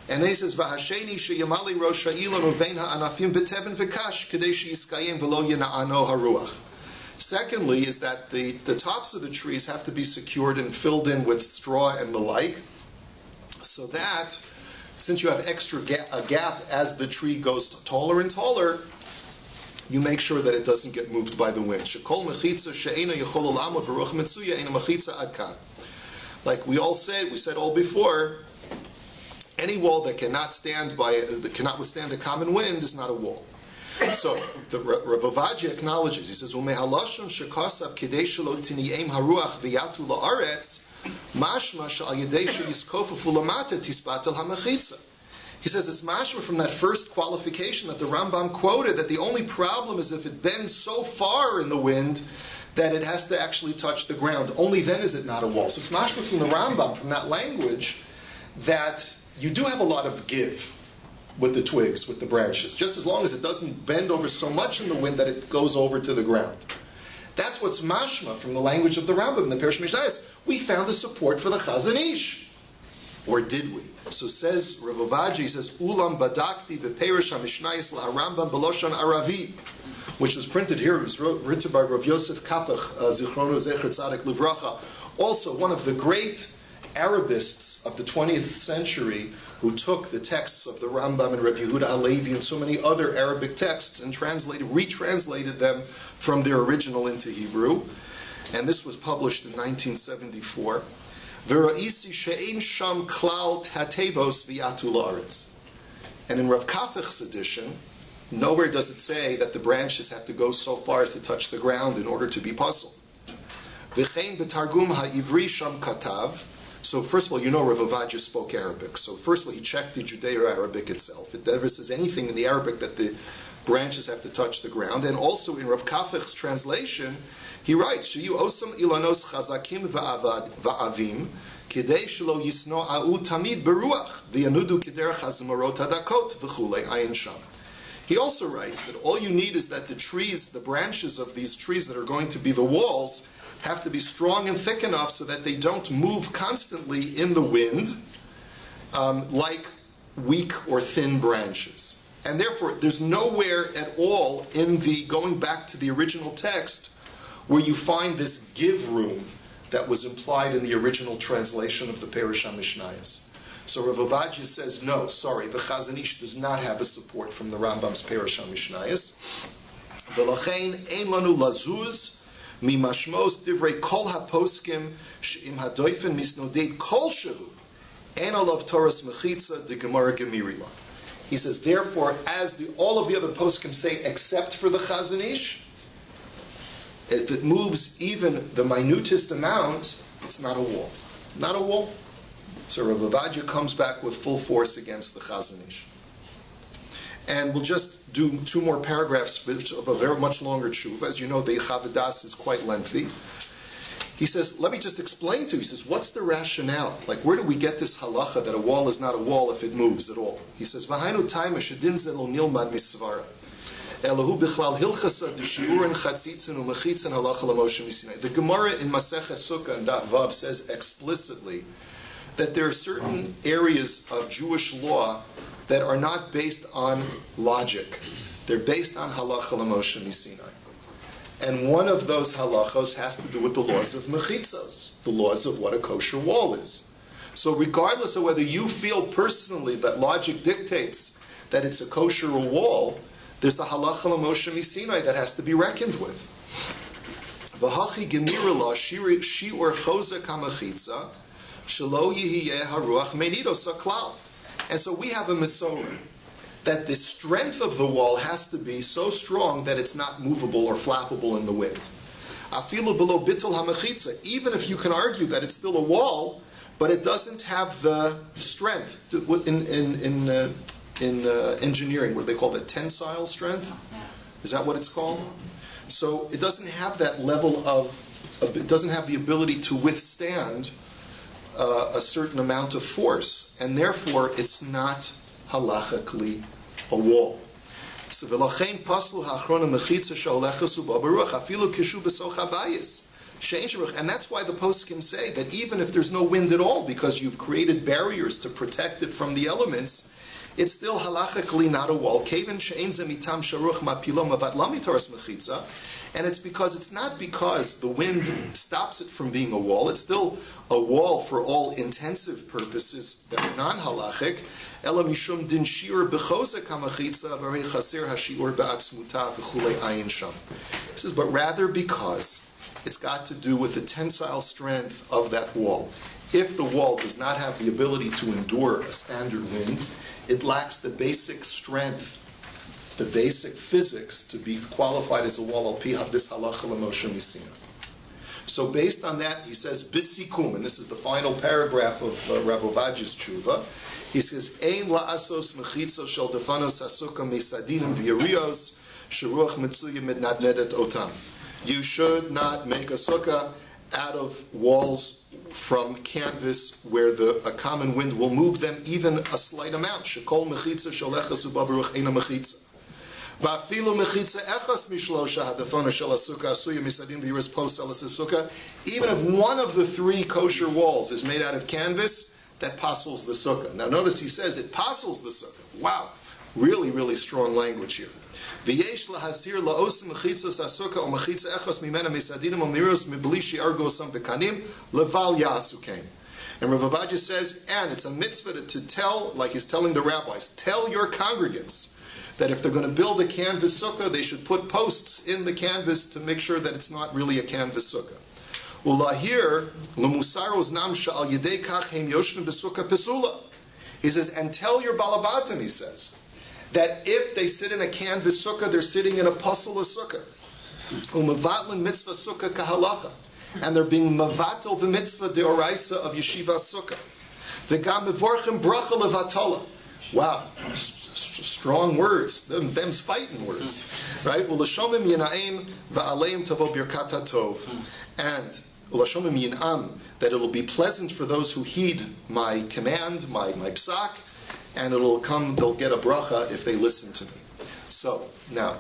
And then he says, "V'hasheni sheyamali rosh ha'ilon uvein ha'anafim b'tevin v'kash kadei sheyiskayim v'lo yena'ano haruach." Secondly, is that the tops of the trees have to be secured and filled in with straw and the like, so that since you have a gap as the tree goes taller and taller, you make sure that it doesn't get moved by the wind. Like we said all before, any wall that cannot withstand a common wind is not a wall. So the Rav Ovadia acknowledges. He says, "Umehalashon shekasav kidei shelo tiniyem haruach v'yatu la'aretz, mashma she'al yedei sheyiskofafu lamata tispatel hamachitza." He says it's mashma from that first qualification that the Rambam quoted, that the only problem is if it bends so far in the wind that it has to actually touch the ground. Only then is it not a wall. So it's mashma from the Rambam, from that language, that you do have a lot of give with the twigs, with the branches, just as long as it doesn't bend over so much in the wind that it goes over to the ground. That's what's mashma from the language of the Rambam in the Perush Mishnayos. We found the support for the Chazon Ish. Or did we? So says Rav Ovadia, he says, "Ulam badakti b'perish ha-mishnayos la-Rambam b'loshan Aravi," which was printed here. It was written by Rav Yoseph Kapach, Zichrono Zecher Tzadik Livracha, also one of the great Arabists of the 20th century, who took the texts of the Rambam and Rabbi Yehuda Halevi and so many other Arabic texts and retranslated them from their original into Hebrew. And this was published in 1974. V'ra'isi she'ein sham klal tatevos v'yatu la'aretz. And in Rav Kafich's edition, nowhere does it say that the branches have to go so far as to touch the ground in order to be puzzled. V'chein b'targum ha'ivri sham katav. So first of all, you know Rav Ovadia spoke Arabic. So first of all, he checked the Judeo-Arabic itself. It never says anything in the Arabic that the branches have to touch the ground. And also in Rav Kafich's translation, he writes, "Sheyu osam ilanos chazakim va'avim, kidei shelo yisno'au tamid beruach, v'yanudu kiderech hazmarot hadakot v'chulei ayin sham." He also writes that all you need is that the branches of these trees that are going to be the walls, have to be strong and thick enough so that they don't move constantly in the wind like weak or thin branches. And therefore, there's nowhere at all in the, going back to the original text, where you find this give room that was implied in the original translation of the Perush HaMishnayos. So Rav Ovadia says, no, sorry, the Chazon Ish does not have a support from the Rambam's Perush HaMishnayos. V'lachein ein lanu lazuz mimashmos divrei kol haposkim she'im hadoifen misnodei kol shehu ein alav Toras mechitza de Gemara Gemirila. He says, therefore, as all of the other poskim say, except for the Chazon Ish, if it moves even the minutest amount, it's not a wall. Not a wall. So Rav Ovadia comes back with full force against the Chazon Ish. And we'll just do two more paragraphs of a very much longer tshuva. As you know, the Chavadas is quite lengthy. He says, let me just explain to you. He says, what's the rationale? Like, where do we get this halacha that a wall is not a wall if it moves at all? He says, V'hainu taima shedin ze lo nilmad misvara. Elahu bichlal hilchasa d'shiurin chatzitzin u'mechitzin halacha l'moshe misinai. The Gemara in Maseches Sukkah and Daf Vav says explicitly that there are certain areas of Jewish law that are not based on logic. They're based on halacha l'moshe misinai. And one of those halachos has to do with the laws of mechitzos, the laws of what a kosher wall is. So regardless of whether you feel personally that logic dictates that it's a kosher wall, there's a halacha l'moshe misinai that has to be reckoned with. V'hachi gemirala shiur chozek hamechitza shelo yihiyeh haruach menido saklal. And so we have a Masorah that the strength of the wall has to be so strong that it's not movable or flappable in the wind. Afilu below bittul hamechitza, even if you can argue that it's still a wall, but it doesn't have the strength in engineering, what do they call that, tensile strength? Is that what it's called? So it doesn't have that level of it doesn't have the ability to withstand a certain amount of force, and therefore it's not halachically a wall. So v'lochein paslu ha'achrona mechitza she'olechas u'ba baruch afilu kishu b'soch habayis. And that's why the poskim say that even if there's no wind at all, because you've created barriers to protect it from the elements, it's still halachically not a wall. And it's because it's not because the wind stops it from being a wall. It's still a wall for all intensive purposes that are non-halachic. He says, but rather because it's got to do with the tensile strength of that wall. If the wall does not have the ability to endure a standard wind, it lacks the basic strength, the basic physics to be qualified as a wall al pi this halacha l'Moshe Misina. So based on that, he says, bisikum, and this is the final paragraph of Rav Ovadia's tshuva, he says, ein la'asos mechitzo shel defanos hasukkah mesadinim v'yarios sheruach mitzuya midnadnedet otam. You should not make a sukkah out of walls from canvas where a common wind will move them even a slight amount. Shekol mechitza shalechas ubabaruch eina mechitza. Va'afilu mechitza echas mishlosha hadafona shel hasukkah asuya misadim v'yiras post elas hasukkah. Even if one of the three kosher walls is made out of canvas, that passels the sukkah. Now notice he says it passels the sukkah. Wow, really, really strong language here. V'yesh lahasir la'osim mechitzos hasukkah o mechitza echos mimena misadinim o miros mibli she'argosam bekanim leval ya'asukein. And Rav Ovadia says, and it's a mitzvah to tell, like he's telling the rabbis, tell your congregants that if they're going to build a canvas sukkah, they should put posts in the canvas to make sure that it's not really a canvas sukkah. Ulahir l'musaros nam sha'al yedei kach heim yoshvim b'sukkah pesula. He says, and tell your balabatim, he says, that if they sit in a canvas sukkah, they're sitting in a pasula sukkah. U'mevatlin mitzvah sukkah kahalacha. And they're being mevatel the mitzvah deoraisa of yeshiva sukkah. V'gam mevorchim bracha levatala. Wow, strong words. Them's fighting words, right? U'lashomim yina'im va'aleim tavo birkat hatov. And u'lashomim yin'am, that it'll be pleasant for those who heed my command, my psak, and they'll get a bracha if they listen to me. So, now,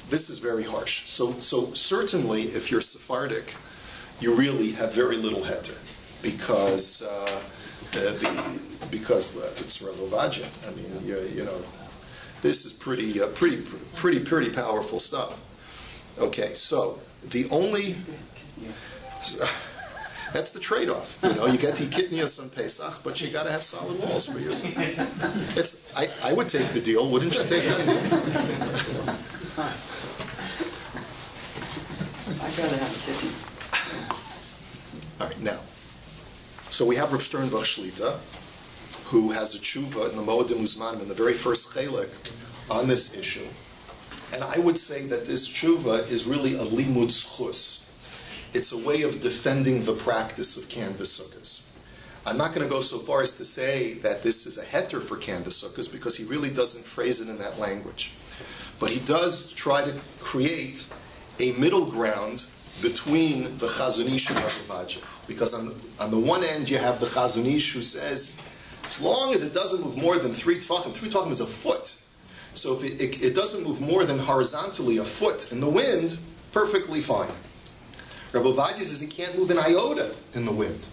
this is very harsh. So certainly, if you're Sephardic, you really have very little heter, because it's Rav Ovadia. I mean, you know, this is pretty powerful stuff. Okay, so the only that's the trade-off. You know, you get to kitnios on Pesach, but you got to have solid walls for yourself. I would take the deal. Wouldn't you take that deal? I'd rather have a kitchen. All right, now, so we have Rav Sternbach Shlita, who has a tshuva in the Moedim Uzmanim in the very first chelek on this issue. And I would say that this tshuva is really a limud zchus. It's a way of defending the practice of canvas sukkahs. I'm not going to go so far as to say that this is a heter for canvas sukkahs, because he really doesn't phrase it in that language. But he does try to create a middle ground between the Chazon Ish and Rav Ovadia. Because on the one end you have the Chazon Ish who says, as long as it doesn't move more than 3 tefachim is a foot. So if it doesn't move more than horizontally a foot in the wind, perfectly fine. Rabbi Ovadia says it can't move an iota in the wind.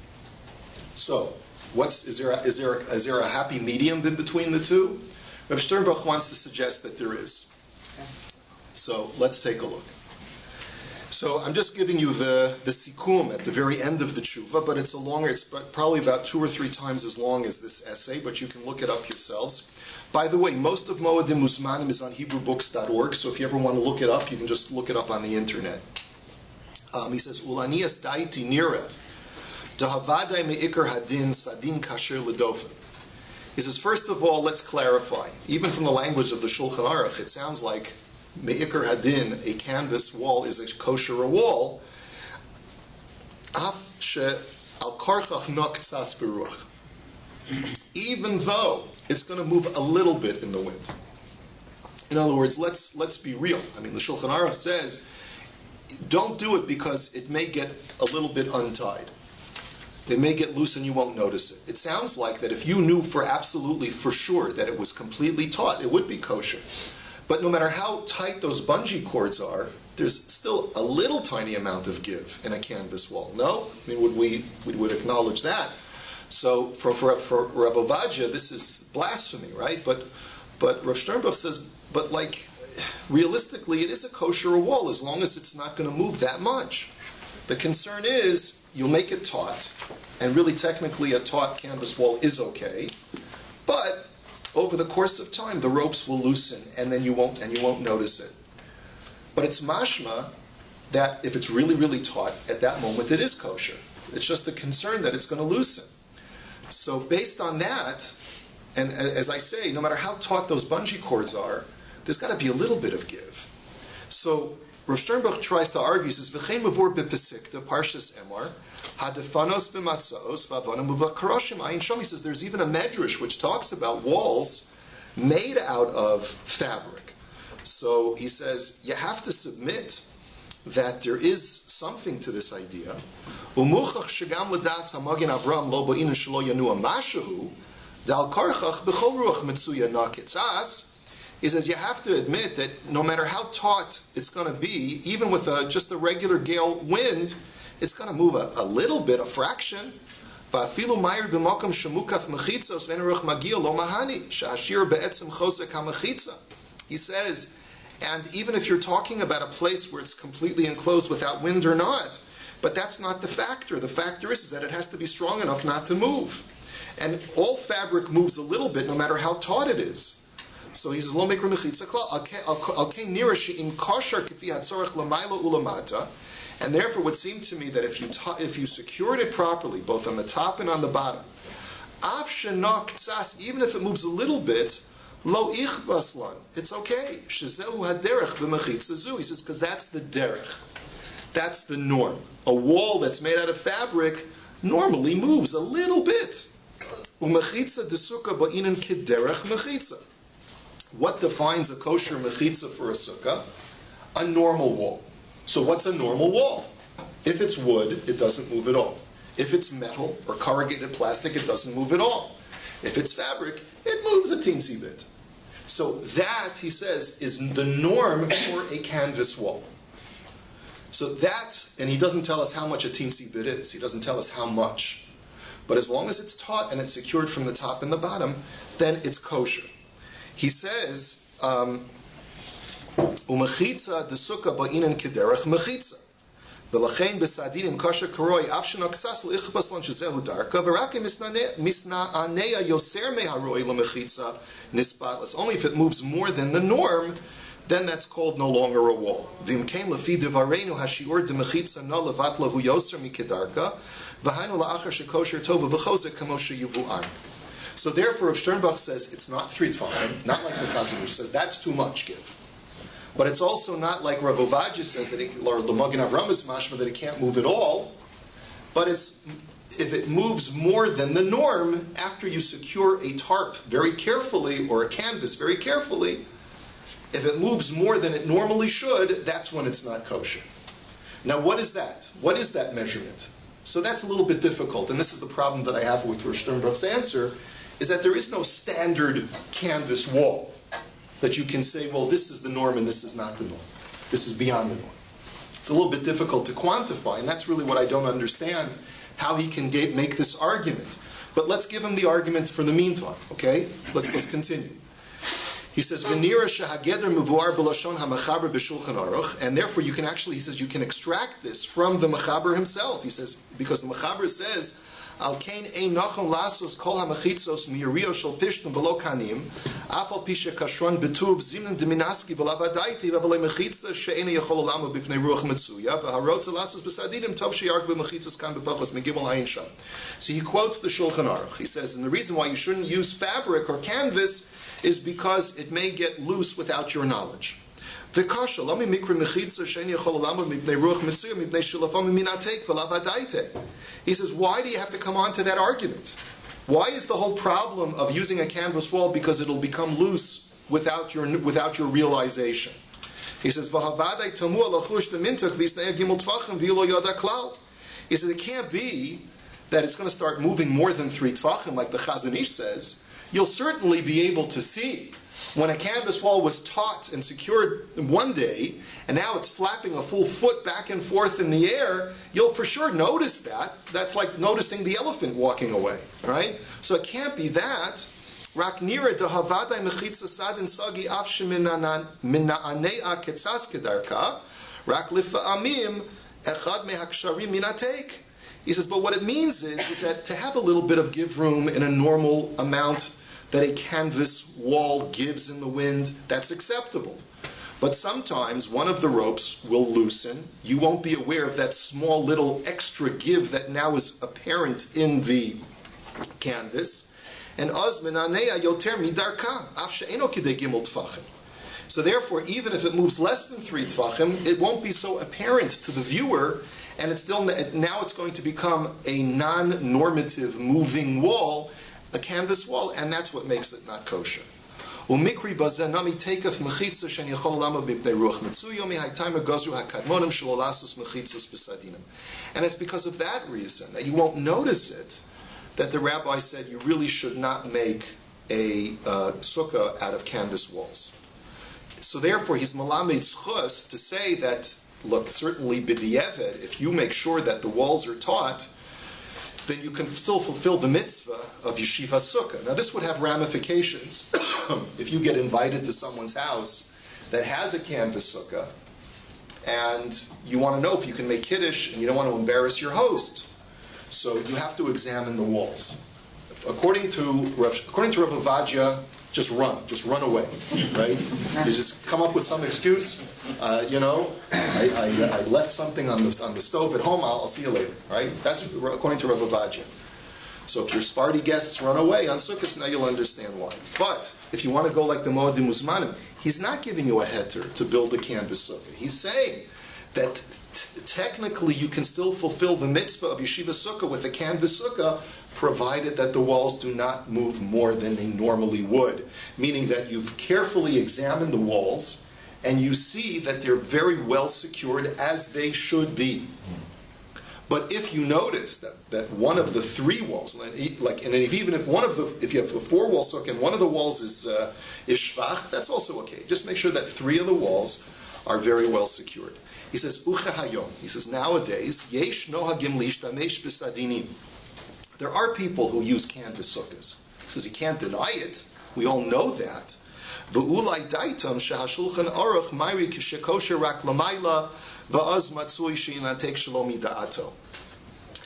So, is there a happy medium in between the two? Rav Sternbach wants to suggest that there is. So let's take a look. So I'm just giving you the sikum at the very end of the tshuva, but it's probably about 2 or 3 times as long as this essay, but you can look it up yourselves. By the way, most of Moedim Uzmanim is on HebrewBooks.org, so if you ever want to look it up, you can just look it up on the internet. He says, Ulanias daiti nira, dahavadai me'ikar hadin sadin kasher ledofen. He says, first of all, let's clarify. Even from the language of the Shulchan Aruch, it sounds like me'ikar hadin, a canvas wall, is a kosher wall. Af she al karchach nok tzas beruach. Even though it's going to move a little bit in the wind. In other words, let's be real. I mean, the Shulchan Aruch says, don't do it because it may get a little bit untied. it may get loose and you won't notice it. It sounds like that if you knew for sure that it was completely taut, it would be kosher. But no matter how tight those bungee cords are, there's still a little tiny amount of give in a canvas wall. No? I mean, we would acknowledge that. So for Rav Ovadia, this is blasphemy, right? But Rav Sternbuch says, but like, realistically, it is a kosher wall as long as it's not going to move that much. The concern is, you'll make it taut, and really technically a taut canvas wall is okay, but over the course of time the ropes will loosen and then you won't notice it. But it's mashma that if it's really, really taut, at that moment it is kosher. It's just the concern that it's going to loosen. So based on that, and as I say, no matter how taut those bungee cords are, there's got to be a little bit of give. So Rav Sternbuch tries to argue, he says, V'chein mavur b'pesikta, parshas emar, hadefanos b'matzaos, v'avonim b'karoshim ayin shom. He says there's even a medrash which talks about walls made out of fabric. So he says, you have to submit that there is something to this idea. Umuchach shegam l'das hamagin Avraham lo bo'inin shelo yanua mashahu, dal karchach b'chol ruach mitzuya nakitzas. He says you have to admit that no matter how taut it's going to be, even with just a regular gale wind, it's going to move a little bit, a fraction. He says, and even if you're talking about a place where it's completely enclosed without wind or not, but that's not the factor. The factor is that it has to be strong enough not to move. And all fabric moves a little bit no matter how taut it is. So he says, "Lo mikra mechitza klal al kein nira she'im kosher kifi hatzorach l'maylo ulamata," and therefore it would seem to me that if you secured it properly, both on the top and on the bottom, av shenak tzas, even if it moves a little bit, lo ichbaslan, it's okay. Shezehu haderech b'mechitza zu. He says because that's the derech, that's the norm. A wall that's made out of fabric normally moves a little bit. Umechitza desuka ba'inen kederech mechitza. What defines a kosher mechitza for a sukkah? A normal wall. So what's a normal wall? If it's wood, it doesn't move at all. If it's metal or corrugated plastic, it doesn't move at all. If it's fabric, it moves a teensy bit. So that, he says, is the norm for a canvas wall. So that, and he doesn't tell us how much a teensy bit is. He doesn't tell us how much. But as long as it's taut and it's secured from the top and the bottom, then it's kosher. He says, "Umechitza desuka ba'inen kederech mechitza, v'lachein besadinim kosher karoi avshena ktsas leichbas lan shezehu darka v'rakim misna'anea yoser meharoi lemechitza nisbatlas." Only if it moves more than the norm, then that's called no longer a wall. V'imkein lefi devarenu hashiur demechitza no levat lahu yoser mikedarka v'hainu la'achar shekosher tova v'chozek kamo sheyivu'an. So therefore, if Sternbuch says it's not 3 tefachim, not like the Chazon Ish says that's too much give. But it's also not like Rav Ovadia says that or the Magen Avraham is mashma that it can't move at all. But if it moves more than the norm after you secure a tarp very carefully or a canvas very carefully, if it moves more than it normally should, that's when it's not kosher. Now, what is that? What is that measurement? So that's a little bit difficult, and this is the problem that I have with Rav Sternbuch's answer. Is that there is no standard canvas wall that you can say, well, this is the norm and this is not the norm. This is beyond the norm. It's a little bit difficult to quantify, and that's really what I don't understand, how he can make this argument. But let's give him the argument for the meantime, okay? Let's continue. He says, "V'nira shehageder mevuar b'lashon hamachaber b'shulchan aruch," and therefore you can actually, he says, you can extract this from the mechaber himself. He says, because the mechaber says, Al kain ein nachon lasos kol hamachitzos mi'urio shel pishtim below kanim, afal pisha kashron betuv zimnin deminaski v'lavadaiti v'avalei mechitza she'ena yachol olamo b'fnei ruach metzuya v'harotza lasos b'sadidim tov she'yarg b'mechitzos kan b'pachos megimel ayin sham. So he quotes the Shulchan Aruch. He says, and the reason why you shouldn't use fabric or canvas is because it may get loose without your knowledge. He says, why do you have to come on to that argument? Why is the whole problem of using a canvas wall because it'll become loose without your realization? He says, he says, it can't be that it's going to start moving more than 3 tfachim, like the Chazon Ish says, you'll certainly be able to see when a canvas wall was taut and secured one day, and now it's flapping a full foot back and forth in the air, you'll for sure notice that. That's like noticing the elephant walking away, right? So it can't be that. Rak nira dehavadai mechitza sadin sagi avsh mina'anea ketzas kedarka, rak lifa'amim echad mehaksharim minatek. He says, but what it means is that to have a little bit of give room in a normal amount that a canvas wall gives in the wind, that's acceptable. But sometimes one of the ropes will loosen. You won't be aware of that small little extra give that now is apparent in the canvas. And so therefore, even if it moves less than 3 tfachim, it won't be so apparent to the viewer, and it's still now it's going to become a non-normative moving wall, a canvas wall, and that's what makes it not kosher. And it's because of that reason that you won't notice it, that the rabbi said you really should not make a sukkah out of canvas walls. So therefore, he's malamed schus to say that, look, certainly b'di'evet, if you make sure that the walls are taut, then you can still fulfill the mitzvah of yeshiva sukkah. Now this would have ramifications if you get invited to someone's house that has a canvas sukkah, and you want to know if you can make kiddush, and you don't want to embarrass your host. So you have to examine the walls. According to Rav Avadia, just run away, right? You just come up with some excuse. I left something on the stove at home. I'll see you later, right? That's according to Rav Avadia. So if your Sparty guests run away on Sukkot, now you'll understand why. But if you want to go like the Moedim Muzmanim, he's not giving you a heter to build a canvas sukkah. He's saying that technically you can still fulfill the mitzvah of yeshiva sukkah with a canvas sukkah, provided that the walls do not move more than they normally would. Meaning that you've carefully examined the walls and you see that they're very well secured as they should be. But if you notice that one of the 3 walls, if you have a 4-wall sukkah and one of the walls is shvach, that's also okay. Just make sure that 3 of the walls are very well secured. He says, he says, nowadays, yesh nohagim lishtamesh b'sadinim. There are people who use canvas sukkahs. He says, you can't deny it. We all know that. V'ulai daitam shehashulchan aruch mayri k'shekosher rak lamayla va'az matzui she'inatek shalomi da'ato.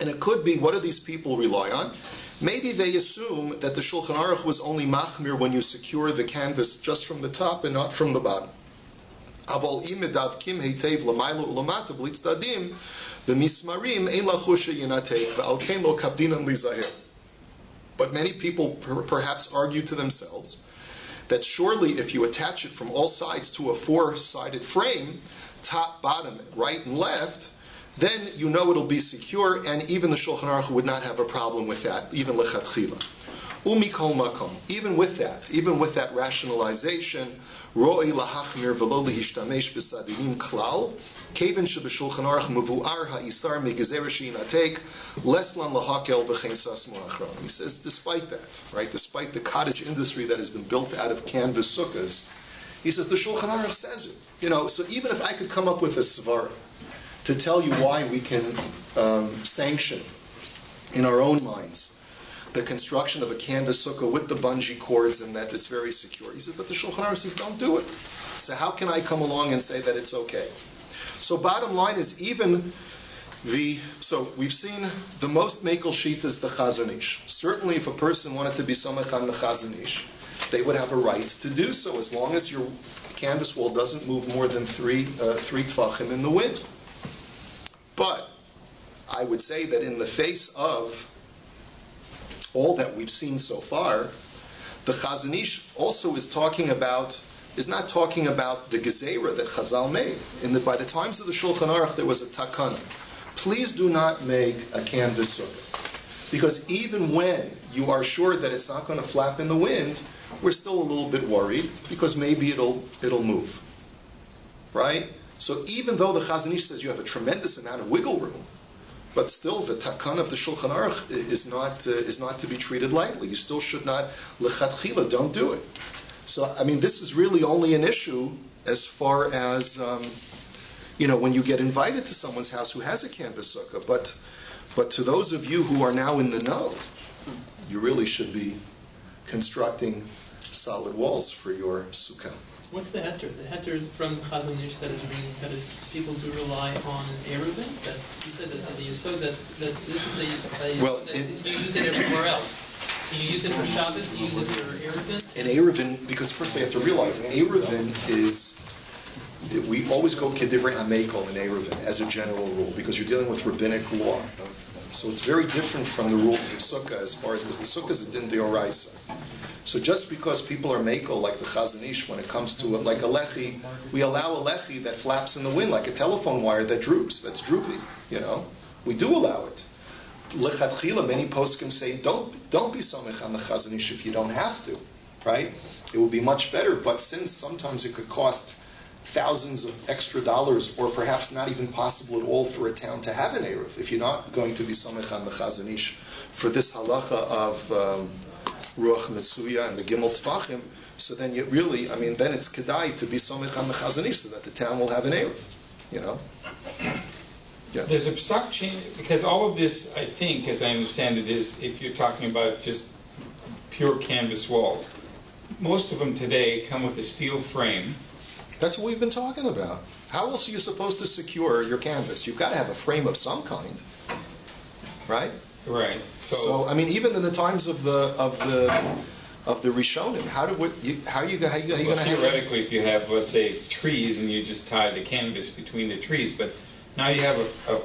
And it could be, what do these people rely on? Maybe they assume that the Shulchan Aruch was only machmir when you secure the canvas just from the top and not from the bottom. Aval imedavkim heitev lamaylo ulamata blitzdadim b'mismarim ein lachusha yinatek v'al kein lo kabdinan lizaher. But many people perhaps argue to themselves that surely if you attach it from all sides to a 4-sided frame, top, bottom, right, and left, then you know it'll be secure, and even the Shulchan Aruch would not have a problem with that, even lechatchila. Umikol makom, even with that rationalization, ro'ei lahachmir v'lo lehishtamesh b'sadinim klal, keven sheb'Shulchan Aruch mevu'ar ha'isar megezer she'inatek, leslan lahakel v'chein sas mo'achron. He says, despite that, right, despite the cottage industry that has been built out of canvas sukkahs, he says the Shulchan Aruch says it. So even if I could come up with a svara to tell you why we can sanction in our own minds the construction of a canvas sukkah with the bungee cords and that it's very secure. He says, but the Shulchan Aruch says, don't do it. So how can I come along and say that it's okay? So bottom line is so we've seen the most makel sheet is the Chazon Ish. Certainly if a person wanted to be somech on the Chazon Ish, they would have a right to do so as long as your canvas wall doesn't move more than 3 tfachim in the wind. But I would say that in the face of all that we've seen so far, the Chazon Ish also is not talking about the gezerah that Chazal made. By the times of the Shulchan Aruch, there was a takana. Please do not make a canvas sukkah. Because even when you are sure that it's not going to flap in the wind, we're still a little bit worried because maybe it'll move. Right? So even though the Chazon Ish says you have a tremendous amount of wiggle room, But still, the takan of the Shulchan Aruch is not to be treated lightly. You still should not lechatchila. Don't do it. So, I mean, this is really only an issue as far as when you get invited to someone's house who has a canvas sukkah. But to those of you who are now in the know, you really should be constructing solid walls for your sukkah. What's the heter? The heter is from the Chazon Ish that is people do rely on Eruvin. That you said that as a yesod that this is a yesod that you use it everywhere else. So you use it for Shabbos, you use it for Eruvin. And Eruvin, because first we have to realize Eruvin is, we always go Kedivrei Hamekel in Eruvin as a general rule because you're dealing with rabbinic law. So it's very different from the rules of Sukkah as far as, because the Sukkah is a din deoraisa. So just because people are mekel like the Chazon Ish, when it comes to like a lechi, we allow a lechi that flaps in the wind like a telephone wire that droops, that's droopy. We do allow it. Lechatchila, many poskim say don't be samech on the Chazon Ish if you don't have to, right? It would be much better, but since sometimes it could cost thousands of extra dollars, or perhaps not even possible at all for a town to have an eruv, if you're not going to be samech on the Chazon Ish for this halacha of Ruach Mitsuya and the Gimel Tvachim, so then you really, then it's kedai to be somich on the Chazon Ish so that the town will have an eruv, Yeah. There's a psak change, because all of this, I think, as I understand it, is if you're talking about just pure canvas walls. Most of them today come with a steel frame. That's what we've been talking about. How else are you supposed to secure your canvas? You've got to have a frame of some kind, right? Right. So even in the times of the Rishonim, how are you going to have theoretically, if you have, let's say, trees and you just tie the canvas between the trees, but now you have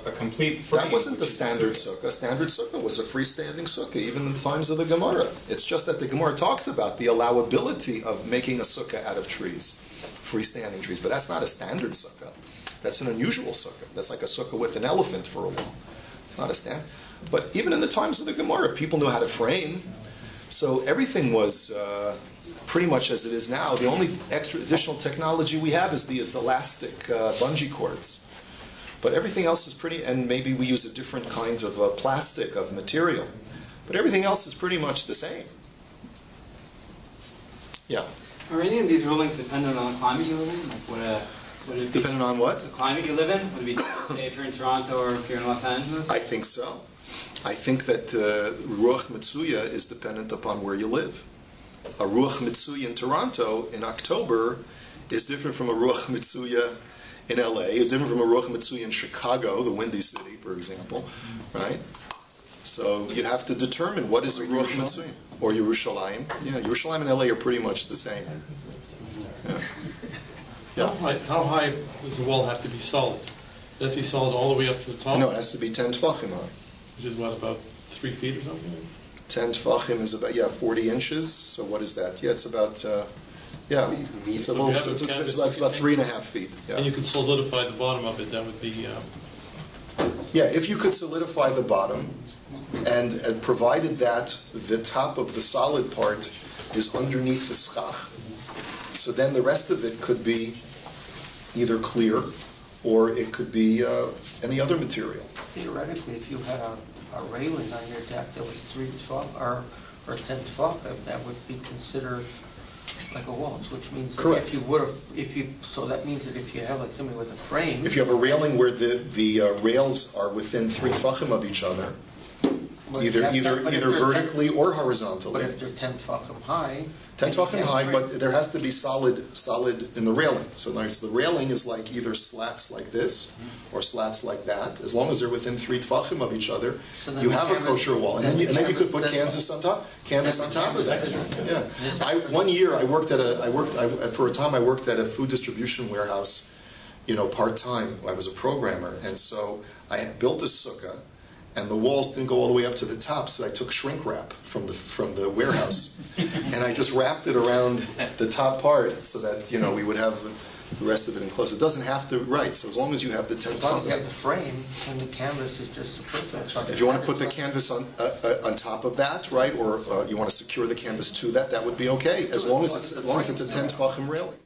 a complete frame. That wasn't the standard sukkah. Standard sukkah was a freestanding sukkah, even in the times of the Gemara. It's just that the Gemara talks about the allowability of making a sukkah out of trees, freestanding trees. But that's not a standard sukkah. That's an unusual sukkah. That's like a sukkah with an elephant for a wall. It's not a stand. But even in the times of the Gemara, people knew how to frame. So everything was pretty much as it is now. The only additional technology we have is these elastic bungee cords. But everything else is pretty, and maybe we use a different kinds of plastic, of material. But everything else is pretty much the same. Yeah. Are any of these rulings dependent on the climate you live in? Like would it be Depending on what? the climate you live in? Would it be different, say, if you're in Toronto or if you're in Los Angeles? I think so. I think that Ruach Mitsuya is dependent upon where you live. A Ruach Mitsuya in Toronto in October is different from a Ruach Mitsuya in LA. It's different from a Ruach Mitsuya in Chicago, the windy city, for example, right? So you'd have to determine what is a Ruach Mitsuya. Or Yerushalayim. Yeah, Yerushalayim and LA are pretty much the same. Yeah. How high does the wall have to be solid? Does it have to be solid all the way up to the top? No, it has to be 10 tefachim high. Which is what, about 3 feet or something? 10 tefachim is about 40 inches. So what is that? Yeah, it's about it's about 3.5 feet. Yeah. And you can solidify the bottom of it. That would be. If you could solidify the bottom, and provided that the top of the solid part is underneath the schach, so then the rest of it could be either clear or it could be any other material. Theoretically, if you had a railing on your deck that was 3 tefach or 10 tefach, that would be considered like a wall, which means that Correct. so that means that if you have like somebody with a frame, If you have a railing where the rails are within 3 tefachim of each other, either vertically or horizontally. But if they're 10 tefachim high, 10 tefachim high, but there has to be solid in the railing. So the railing is like either slats like this or slats like that. As long as they're within 3 tefachim of each other, So then you the have a canvas- kosher wall. And then you could put canvas on top. Canvas on top of that. Yeah. One year I worked at a food distribution warehouse, part time. I was a programmer, and so I had built a sukkah. And the walls didn't go all the way up to the top, so I took shrink wrap from the warehouse, and I just wrapped it around the top part so that we would have the rest of it enclosed. It doesn't have to So as long as you have the 10 as long as you have the frame, and the canvas is just superfluous. if you want to put the canvas on top of that, right, or you want to secure the canvas to that, that would be okay, as long as it's a 10 tefachim railing.